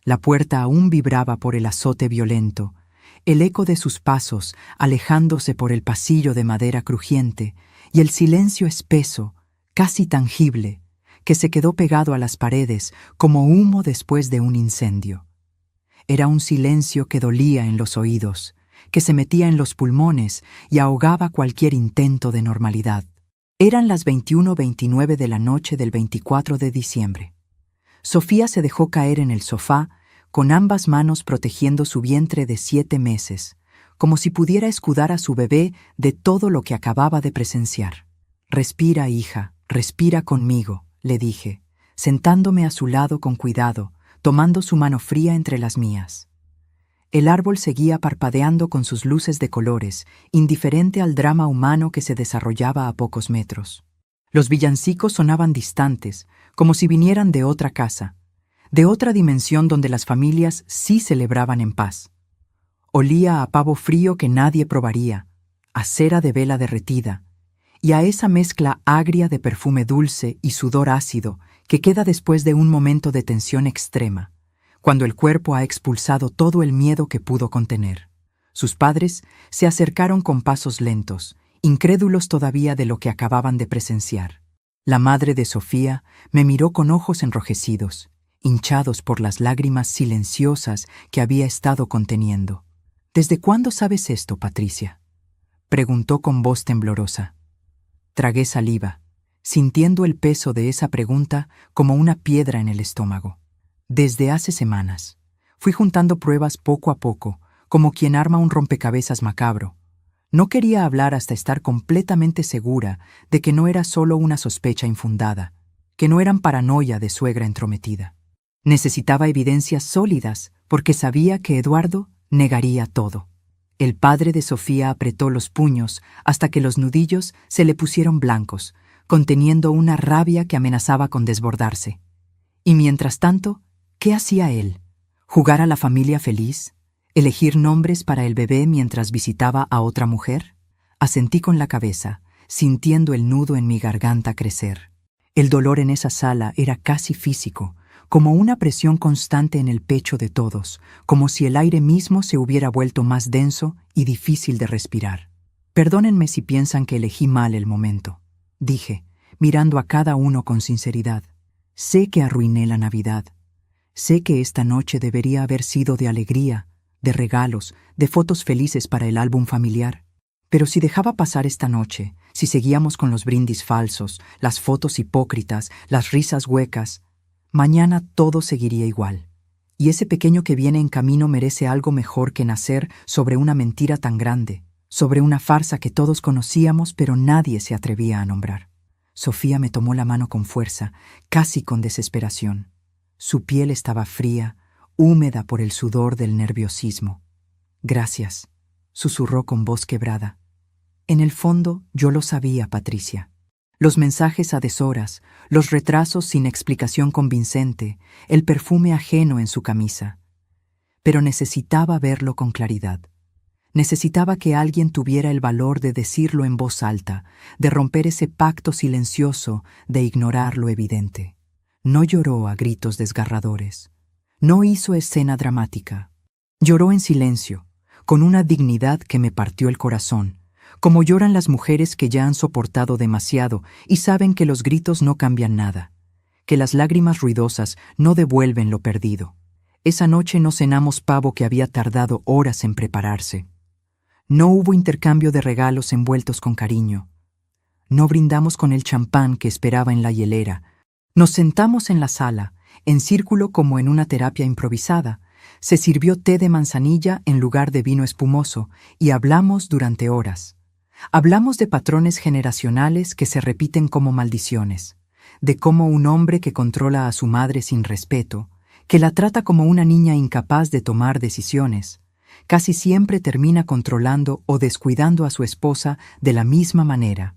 La puerta aún vibraba por el azote violento, el eco de sus pasos alejándose por el pasillo de madera crujiente y el silencio espeso, casi tangible, que se quedó pegado a las paredes como humo después de un incendio. Era un silencio que dolía en los oídos, que se metía en los pulmones y ahogaba cualquier intento de normalidad. Eran las 21:29 de la noche del 24 de diciembre. Sofía se dejó caer en el sofá, con ambas manos protegiendo su vientre de 7 meses, como si pudiera escudar a su bebé de todo lo que acababa de presenciar. «Respira, hija, respira conmigo», le dije, sentándome a su lado con cuidado, tomando su mano fría entre las mías. El árbol seguía parpadeando con sus luces de colores, indiferente al drama humano que se desarrollaba a pocos metros. Los villancicos sonaban distantes, como si vinieran de otra casa, de otra dimensión donde las familias sí celebraban en paz. Olía a pavo frío que nadie probaría, a cera de vela derretida, y a esa mezcla agria de perfume dulce y sudor ácido que queda después de un momento de tensión extrema, cuando el cuerpo ha expulsado todo el miedo que pudo contener. Sus padres se acercaron con pasos lentos, incrédulos todavía de lo que acababan de presenciar. La madre de Sofía me miró con ojos enrojecidos, hinchados por las lágrimas silenciosas que había estado conteniendo. «¿Desde cuándo sabes esto, Patricia?», preguntó con voz temblorosa. Tragué saliva, sintiendo el peso de esa pregunta como una piedra en el estómago. «Desde hace semanas. Fui juntando pruebas poco a poco, como quien arma un rompecabezas macabro. No quería hablar hasta estar completamente segura de que no era solo una sospecha infundada, que no eran paranoia de suegra entrometida. Necesitaba evidencias sólidas porque sabía que Eduardo negaría todo». El padre de Sofía apretó los puños hasta que los nudillos se le pusieron blancos, conteniendo una rabia que amenazaba con desbordarse. Y mientras tanto, ¿Qué hacía él? ¿Jugar a la familia feliz? ¿Elegir nombres para el bebé mientras visitaba a otra mujer? Asentí con la cabeza, sintiendo el nudo en mi garganta crecer. El dolor en esa sala era casi físico, como una presión constante en el pecho de todos, como si el aire mismo se hubiera vuelto más denso y difícil de respirar. Perdónenme si piensan que elegí mal el momento, dije, mirando a cada uno con sinceridad. Sé que arruiné la Navidad. Sé que esta noche debería haber sido de alegría, de regalos, de fotos felices para el álbum familiar. Pero si dejaba pasar esta noche, si seguíamos con los brindis falsos, las fotos hipócritas, las risas huecas, mañana todo seguiría igual. Y ese pequeño que viene en camino merece algo mejor que nacer sobre una mentira tan grande, sobre una farsa que todos conocíamos pero nadie se atrevía a nombrar. Sofía me tomó la mano con fuerza, casi con desesperación. Su piel estaba fría, húmeda por el sudor del nerviosismo. «Gracias», susurró con voz quebrada. En el fondo, yo lo sabía, Patricia. Los mensajes a deshoras, los retrasos sin explicación convincente, el perfume ajeno en su camisa. Pero necesitaba verlo con claridad. Necesitaba que alguien tuviera el valor de decirlo en voz alta, de romper ese pacto silencioso de ignorar lo evidente. No lloró a gritos desgarradores. No hizo escena dramática. Lloró en silencio, con una dignidad que me partió el corazón, como lloran las mujeres que ya han soportado demasiado y saben que los gritos no cambian nada, que las lágrimas ruidosas no devuelven lo perdido. Esa noche no cenamos pavo que había tardado horas en prepararse. No hubo intercambio de regalos envueltos con cariño. No brindamos con el champán que esperaba en la hielera. Nos sentamos en la sala, en círculo como en una terapia improvisada. Se sirvió té de manzanilla en lugar de vino espumoso y hablamos durante horas. Hablamos de patrones generacionales que se repiten como maldiciones, de cómo un hombre que controla a su madre sin respeto, que la trata como una niña incapaz de tomar decisiones, casi siempre termina controlando o descuidando a su esposa de la misma manera.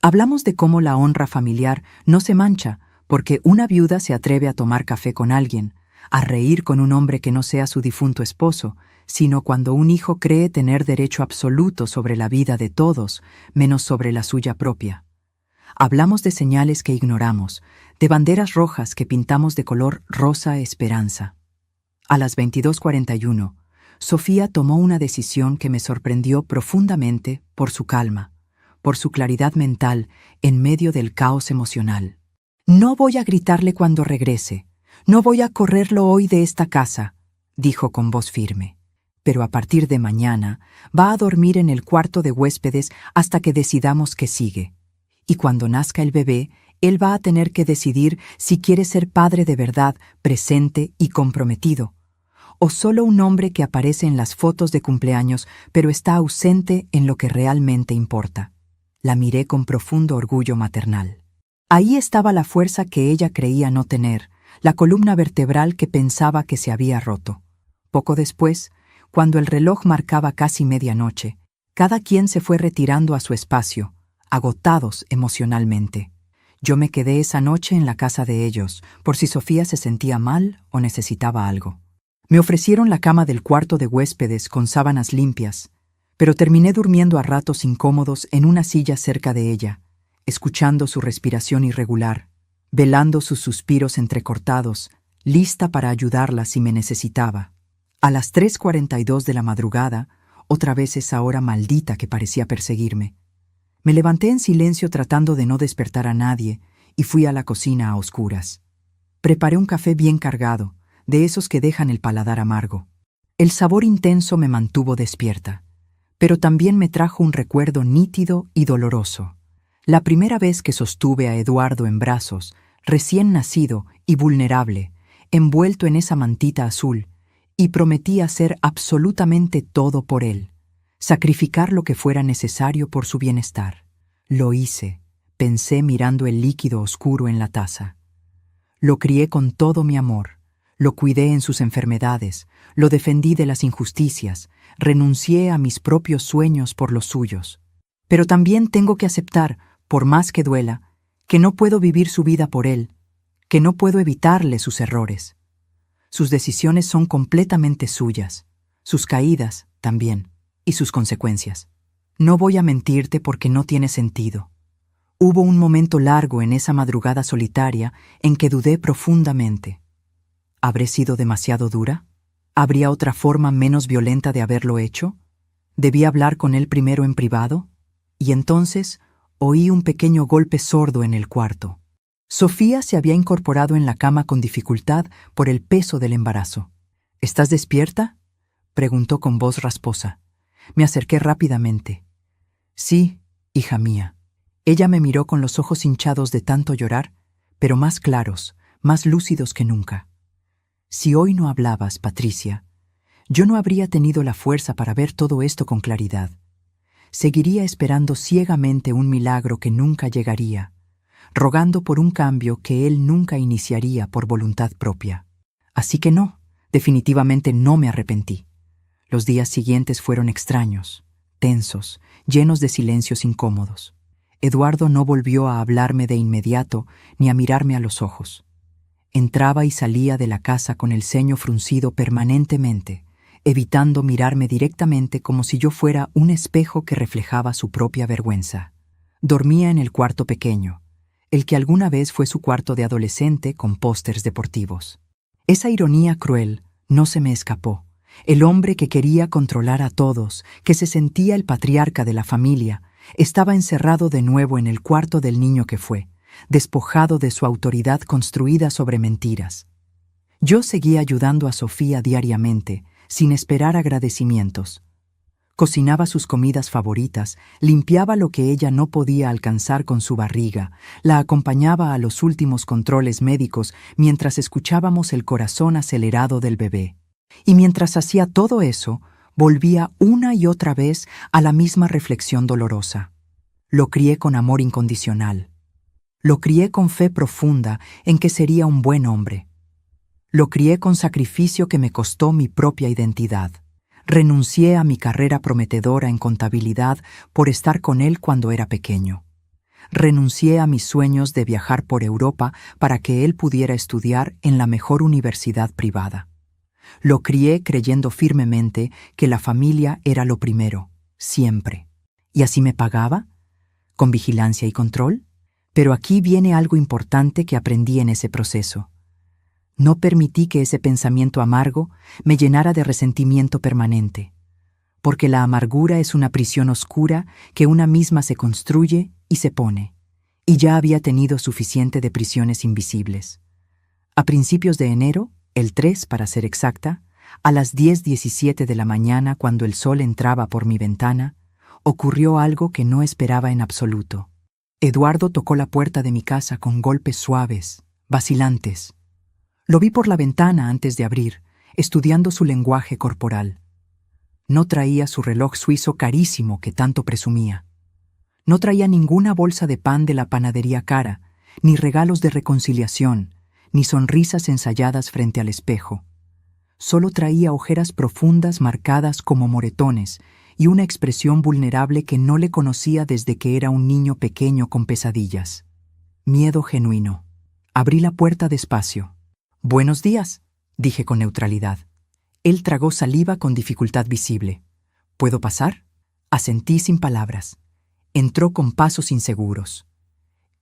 Hablamos de cómo la honra familiar no se mancha porque una viuda se atreve a tomar café con alguien, a reír con un hombre que no sea su difunto esposo, sino cuando un hijo cree tener derecho absoluto sobre la vida de todos, menos sobre la suya propia. Hablamos de señales que ignoramos, de banderas rojas que pintamos de color rosa esperanza. A las 22:41, Sofía tomó una decisión que me sorprendió profundamente por su calma, por su claridad mental en medio del caos emocional. «No voy a gritarle cuando regrese. No voy a correrlo hoy de esta casa», dijo con voz firme. «Pero a partir de mañana va a dormir en el cuarto de huéspedes hasta que decidamos qué sigue. Y cuando nazca el bebé, él va a tener que decidir si quiere ser padre de verdad, presente y comprometido, o solo un hombre que aparece en las fotos de cumpleaños pero está ausente en lo que realmente importa». La miré con profundo orgullo maternal. Ahí estaba la fuerza que ella creía no tener, la columna vertebral que pensaba que se había roto. Poco después, cuando el reloj marcaba casi medianoche, cada quien se fue retirando a su espacio, agotados emocionalmente. Yo me quedé esa noche en la casa de ellos, por si Sofía se sentía mal o necesitaba algo. Me ofrecieron la cama del cuarto de huéspedes con sábanas limpias, pero terminé durmiendo a ratos incómodos en una silla cerca de ella, escuchando su respiración irregular, velando sus suspiros entrecortados, lista para ayudarla si me necesitaba. A las 3:42 de la madrugada, otra vez esa hora maldita que parecía perseguirme, me levanté en silencio tratando de no despertar a nadie y fui a la cocina a oscuras. Preparé un café bien cargado, de esos que dejan el paladar amargo. El sabor intenso me mantuvo despierta, pero también me trajo un recuerdo nítido y doloroso. La primera vez que sostuve a Eduardo en brazos, recién nacido y vulnerable, envuelto en esa mantita azul, y prometí hacer absolutamente todo por él, sacrificar lo que fuera necesario por su bienestar. Lo hice, pensé mirando el líquido oscuro en la taza. Lo crié con todo mi amor, lo cuidé en sus enfermedades, lo defendí de las injusticias, renuncié a mis propios sueños por los suyos. Pero también tengo que aceptar, por más que duela, que no puedo vivir su vida por él, que no puedo evitarle sus errores. Sus decisiones son completamente suyas, sus caídas también, y sus consecuencias. No voy a mentirte porque no tiene sentido. Hubo un momento largo en esa madrugada solitaria en que dudé profundamente. ¿Habré sido demasiado dura? ¿Habría otra forma menos violenta de haberlo hecho? ¿Debí hablar con él primero en privado? Y entonces oí un pequeño golpe sordo en el cuarto. Sofía se había incorporado en la cama con dificultad por el peso del embarazo. ¿Estás despierta?, preguntó con voz rasposa. Me acerqué rápidamente. Sí, hija mía. Ella me miró con los ojos hinchados de tanto llorar, pero más claros, más lúcidos que nunca. Si hoy no hablabas, Patricia, yo no habría tenido la fuerza para ver todo esto con claridad. Seguiría esperando ciegamente un milagro que nunca llegaría, rogando por un cambio que él nunca iniciaría por voluntad propia. Así que no, definitivamente no me arrepentí. Los días siguientes fueron extraños, tensos, llenos de silencios incómodos. Eduardo no volvió a hablarme de inmediato ni a mirarme a los ojos. Entraba y salía de la casa con el ceño fruncido permanentemente, evitando mirarme directamente como si yo fuera un espejo que reflejaba su propia vergüenza. Dormía en el cuarto pequeño, el que alguna vez fue su cuarto de adolescente con pósters deportivos. Esa ironía cruel no se me escapó. El hombre que quería controlar a todos, que se sentía el patriarca de la familia, estaba encerrado de nuevo en el cuarto del niño que fue, despojado de su autoridad construida sobre mentiras. Yo seguía ayudando a Sofía diariamente, sin esperar agradecimientos. Cocinaba sus comidas favoritas, limpiaba lo que ella no podía alcanzar con su barriga, la acompañaba a los últimos controles médicos mientras escuchábamos el corazón acelerado del bebé. Y mientras hacía todo eso, volvía una y otra vez a la misma reflexión dolorosa. Lo crié con amor incondicional. Lo crié con fe profunda en que sería un buen hombre. Lo crié con sacrificio que me costó mi propia identidad. Renuncié a mi carrera prometedora en contabilidad por estar con él cuando era pequeño. Renuncié a mis sueños de viajar por Europa para que él pudiera estudiar en la mejor universidad privada. Lo crié creyendo firmemente que la familia era lo primero, siempre. ¿Y así me pagaba? ¿Con vigilancia y control? Pero aquí viene algo importante que aprendí en ese proceso. No permití que ese pensamiento amargo me llenara de resentimiento permanente, porque la amargura es una prisión oscura que una misma se construye y se pone, y ya había tenido suficiente de prisiones invisibles. A principios de enero, el 3 para ser exacta, a las 10:17 de la mañana, cuando el sol entraba por mi ventana, ocurrió algo que no esperaba en absoluto. Eduardo tocó la puerta de mi casa con golpes suaves, vacilantes. Lo vi por la ventana antes de abrir, estudiando su lenguaje corporal. No traía su reloj suizo carísimo que tanto presumía. No traía ninguna bolsa de pan de la panadería cara, ni regalos de reconciliación, ni sonrisas ensayadas frente al espejo. Solo traía ojeras profundas marcadas como moretones y una expresión vulnerable que no le conocía desde que era un niño pequeño con pesadillas. Miedo genuino. Abrí la puerta despacio. «Buenos días», dije con neutralidad. Él tragó saliva con dificultad visible. «¿Puedo pasar?». Asentí sin palabras. Entró con pasos inseguros.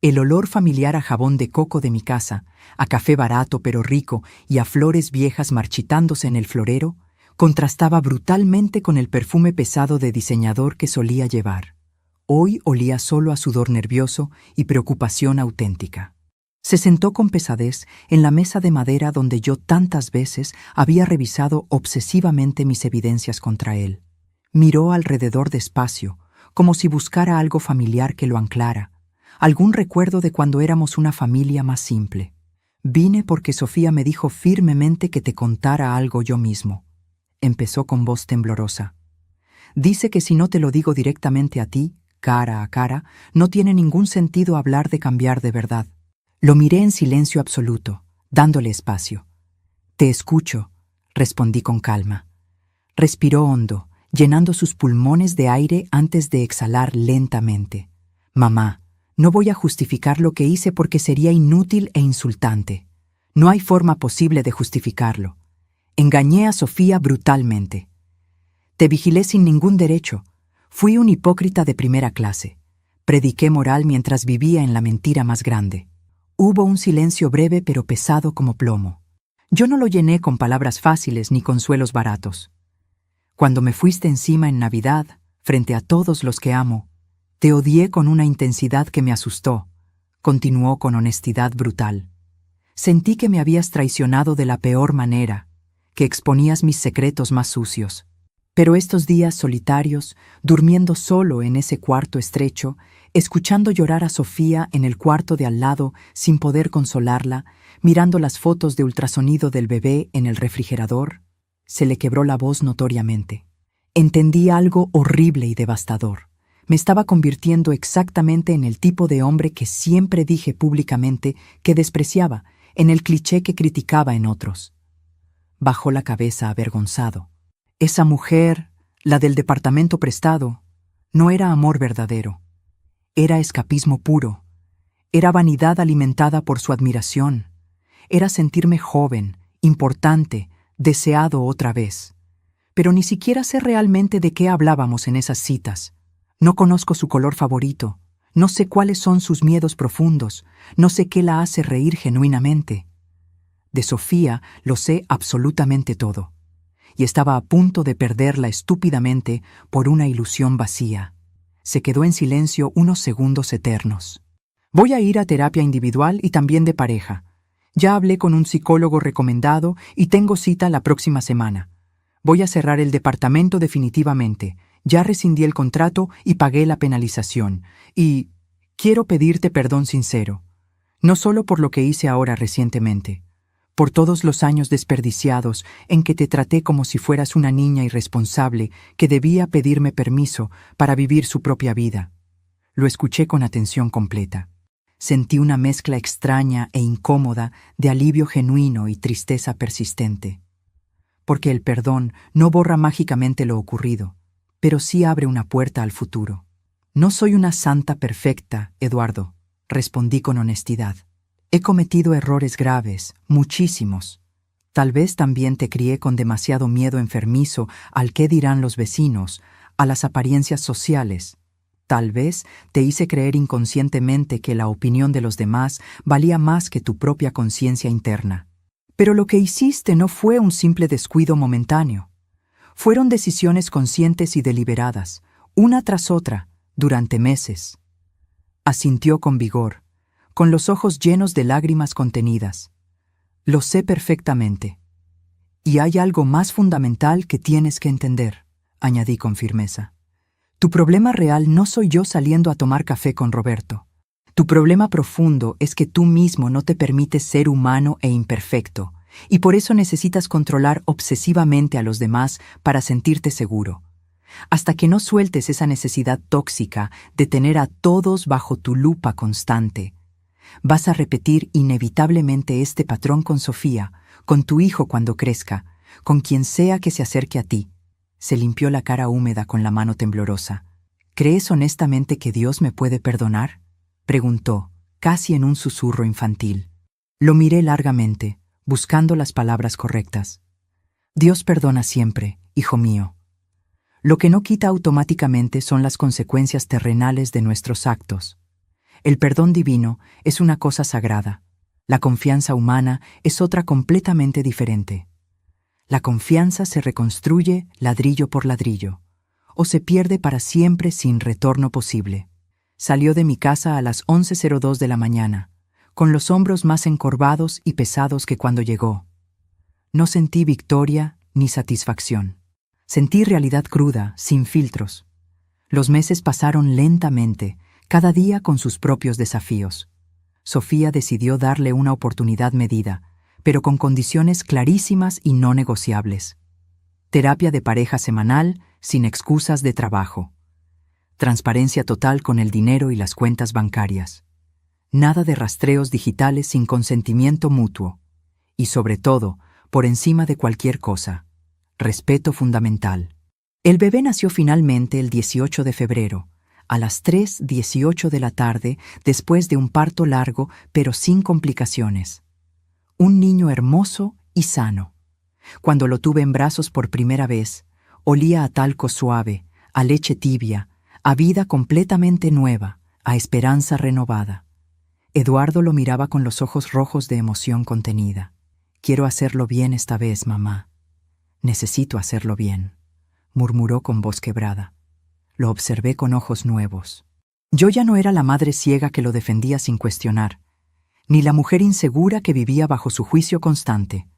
El olor familiar a jabón de coco de mi casa, a café barato pero rico y a flores viejas marchitándose en el florero, contrastaba brutalmente con el perfume pesado de diseñador que solía llevar. Hoy olía solo a sudor nervioso y preocupación auténtica. Se sentó con pesadez en la mesa de madera donde yo tantas veces había revisado obsesivamente mis evidencias contra él. Miró alrededor despacio, como si buscara algo familiar que lo anclara, algún recuerdo de cuando éramos una familia más simple. «Vine porque Sofía me dijo firmemente que te contara algo yo mismo», empezó con voz temblorosa. «Dice que si no te lo digo directamente a ti, cara a cara, no tiene ningún sentido hablar de cambiar de verdad». Lo miré en silencio absoluto, dándole espacio. «Te escucho», respondí con calma. Respiró hondo, llenando sus pulmones de aire antes de exhalar lentamente. «Mamá, no voy a justificar lo que hice porque sería inútil e insultante. No hay forma posible de justificarlo. Engañé a Sofía brutalmente. Te vigilé sin ningún derecho. Fui un hipócrita de primera clase. Prediqué moral mientras vivía en la mentira más grande. Hubo un silencio breve pero pesado como plomo. Yo no lo llené con palabras fáciles ni consuelos baratos. Cuando me fuiste encima en Navidad, frente a todos los que amo, te odié con una intensidad que me asustó. Continuó con honestidad brutal. Sentí que me habías traicionado de la peor manera, que exponías mis secretos más sucios. Pero estos días solitarios, durmiendo solo en ese cuarto estrecho, escuchando llorar a Sofía en el cuarto de al lado sin poder consolarla, mirando las fotos de ultrasonido del bebé en el refrigerador, se le quebró la voz notoriamente. Entendí algo horrible y devastador. Me estaba convirtiendo exactamente en el tipo de hombre que siempre dije públicamente que despreciaba, en el cliché que criticaba en otros. Bajó la cabeza avergonzado. Esa mujer, la del departamento prestado, no era amor verdadero. Era escapismo puro. Era vanidad alimentada por su admiración. Era sentirme joven, importante, deseado otra vez. Pero ni siquiera sé realmente de qué hablábamos en esas citas. No conozco su color favorito. No sé cuáles son sus miedos profundos. No sé qué la hace reír genuinamente. De Sofía lo sé absolutamente todo. Y estaba a punto de perderla estúpidamente por una ilusión vacía. Se quedó en silencio unos segundos eternos. Voy a ir a terapia individual y también de pareja. Ya hablé con un psicólogo recomendado y tengo cita la próxima semana. Voy a cerrar el departamento definitivamente. Ya rescindí el contrato y pagué la penalización. Y quiero pedirte perdón sincero. No solo por lo que hice ahora recientemente. Por todos los años desperdiciados en que te traté como si fueras una niña irresponsable que debía pedirme permiso para vivir su propia vida. Lo escuché con atención completa. Sentí una mezcla extraña e incómoda de alivio genuino y tristeza persistente. Porque el perdón no borra mágicamente lo ocurrido, pero sí abre una puerta al futuro. No soy una santa perfecta, Eduardo, respondí con honestidad. He cometido errores graves, muchísimos. Tal vez también te crié con demasiado miedo enfermizo al qué dirán los vecinos, a las apariencias sociales. Tal vez te hice creer inconscientemente que la opinión de los demás valía más que tu propia conciencia interna. Pero lo que hiciste no fue un simple descuido momentáneo. Fueron decisiones conscientes y deliberadas, una tras otra, durante meses. Asintió con vigor, con los ojos llenos de lágrimas contenidas. Lo sé perfectamente. Y hay algo más fundamental que tienes que entender, añadí con firmeza. Tu problema real no soy yo saliendo a tomar café con Roberto. Tu problema profundo es que tú mismo no te permites ser humano e imperfecto, y por eso necesitas controlar obsesivamente a los demás para sentirte seguro. Hasta que no sueltes esa necesidad tóxica de tener a todos bajo tu lupa constante, vas a repetir inevitablemente este patrón con Sofía, con tu hijo cuando crezca, con quien sea que se acerque a ti. Se limpió la cara húmeda con la mano temblorosa. ¿Crees honestamente que Dios me puede perdonar?, preguntó, casi en un susurro infantil. Lo miré largamente, buscando las palabras correctas. Dios perdona siempre, hijo mío. Lo que no quita automáticamente son las consecuencias terrenales de nuestros actos. El perdón divino es una cosa sagrada. La confianza humana es otra completamente diferente. La confianza se reconstruye ladrillo por ladrillo, o se pierde para siempre sin retorno posible. Salió de mi casa a las 11:02 de la mañana, con los hombros más encorvados y pesados que cuando llegó. No sentí victoria ni satisfacción. Sentí realidad cruda, sin filtros. Los meses pasaron lentamente, cada día con sus propios desafíos. Sofía decidió darle una oportunidad medida, pero con condiciones clarísimas y no negociables. Terapia de pareja semanal, sin excusas de trabajo. Transparencia total con el dinero y las cuentas bancarias. Nada de rastreos digitales sin consentimiento mutuo. Y sobre todo, por encima de cualquier cosa, respeto fundamental. El bebé nació finalmente el 18 de febrero, a las 3:18 de la tarde, después de un parto largo pero sin complicaciones. un niño hermoso y sano. Cuando lo tuve en brazos por primera vez, olía a talco suave, a leche tibia, a vida completamente nueva, a esperanza renovada. Eduardo lo miraba con los ojos rojos de emoción contenida. «Quiero hacerlo bien esta vez, mamá. Necesito hacerlo bien», murmuró con voz quebrada. Lo observé con ojos nuevos. Yo ya no era la madre ciega que lo defendía sin cuestionar, ni la mujer insegura que vivía bajo su juicio constante.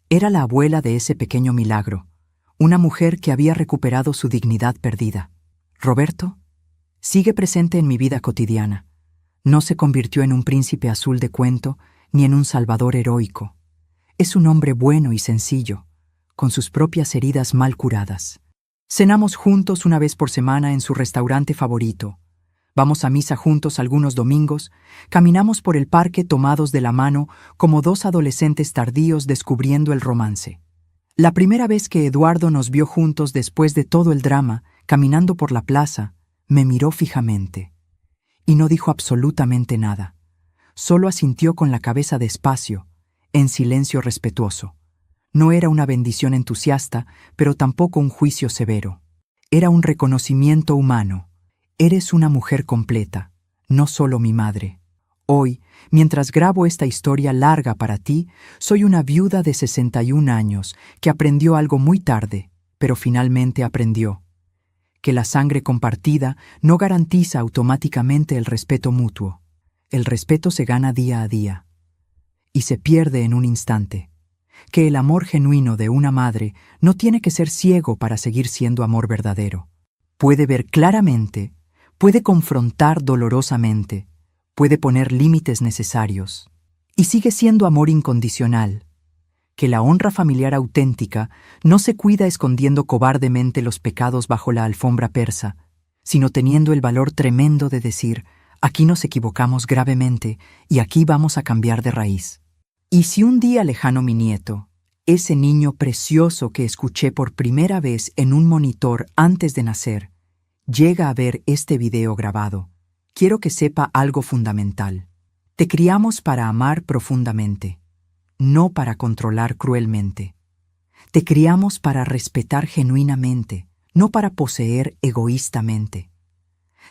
Era la abuela de ese pequeño milagro, una mujer que había recuperado su dignidad perdida. Roberto sigue presente en mi vida cotidiana. No se convirtió en un príncipe azul de cuento ni en un salvador heroico. Es un hombre bueno y sencillo, con sus propias heridas mal curadas. Cenamos juntos una vez por semana en su restaurante favorito. Vamos a misa juntos algunos domingos, caminamos por el parque tomados de la mano como dos adolescentes tardíos descubriendo el romance. La primera vez que Eduardo nos vio juntos después de todo el drama, caminando por la plaza, me miró fijamente. Y no dijo absolutamente nada. Solo asintió con la cabeza despacio, en silencio respetuoso. No era una bendición entusiasta, pero tampoco un juicio severo. Era un reconocimiento humano. Eres una mujer completa, no solo mi madre. Hoy, mientras grabo esta historia larga para ti, soy una viuda de 61 años que aprendió algo muy tarde, pero finalmente aprendió. Que la sangre compartida no garantiza automáticamente el respeto mutuo. El respeto se gana día a día y se pierde en un instante. Que el amor genuino de una madre no tiene que ser ciego para seguir siendo amor verdadero. Puede ver claramente, puede confrontar dolorosamente, puede poner límites necesarios, y sigue siendo amor incondicional. Que la honra familiar auténtica no se cuida escondiendo cobardemente los pecados bajo la alfombra persa, sino teniendo el valor tremendo de decir, aquí nos equivocamos gravemente y aquí vamos a cambiar de raíz. Y si un día lejano mi nieto, ese niño precioso que escuché por primera vez en un monitor antes de nacer, llega a ver este video grabado, quiero que sepa algo fundamental. Te criamos para amar profundamente, no para controlar cruelmente. Te criamos para respetar genuinamente, no para poseer egoístamente.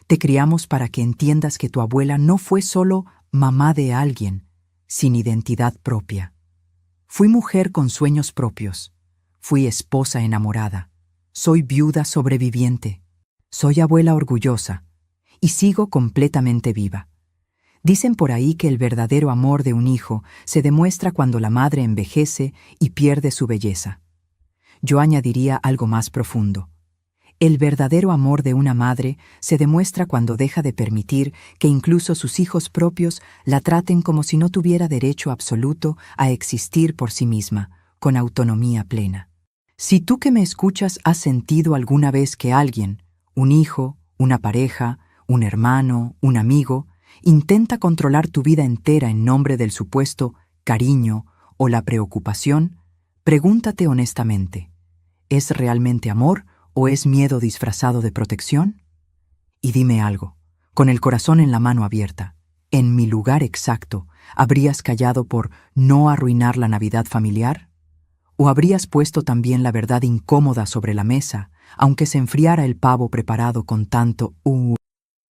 Te criamos para que entiendas que tu abuela no fue solo mamá de alguien, sin identidad propia. Fui mujer con sueños propios. Fui esposa enamorada. Soy viuda sobreviviente. Soy abuela orgullosa. Y sigo completamente viva. Dicen por ahí que el verdadero amor de un hijo se demuestra cuando la madre envejece y pierde su belleza. Yo añadiría algo más profundo. El verdadero amor de una madre se demuestra cuando deja de permitir que incluso sus hijos propios la traten como si no tuviera derecho absoluto a existir por sí misma, con autonomía plena. Si tú que me escuchas has sentido alguna vez que alguien, un hijo, una pareja, un hermano, un amigo, intenta controlar tu vida entera en nombre del supuesto cariño o la preocupación, pregúntate honestamente, ¿es realmente amor o es miedo disfrazado de protección? Y dime algo, con el corazón en la mano abierta, ¿en mi lugar exacto habrías callado por no arruinar la Navidad familiar? ¿O habrías puesto también la verdad incómoda sobre la mesa, aunque se enfriara el pavo preparado con tanto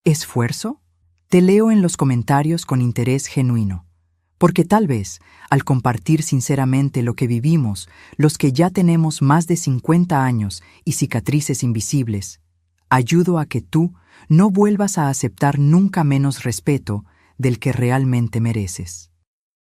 esfuerzo? Te leo en los comentarios con interés genuino, porque tal vez, al compartir sinceramente lo que vivimos, los que ya tenemos más de 50 años y cicatrices invisibles, ayudo a que tú no vuelvas a aceptar nunca menos respeto del que realmente mereces.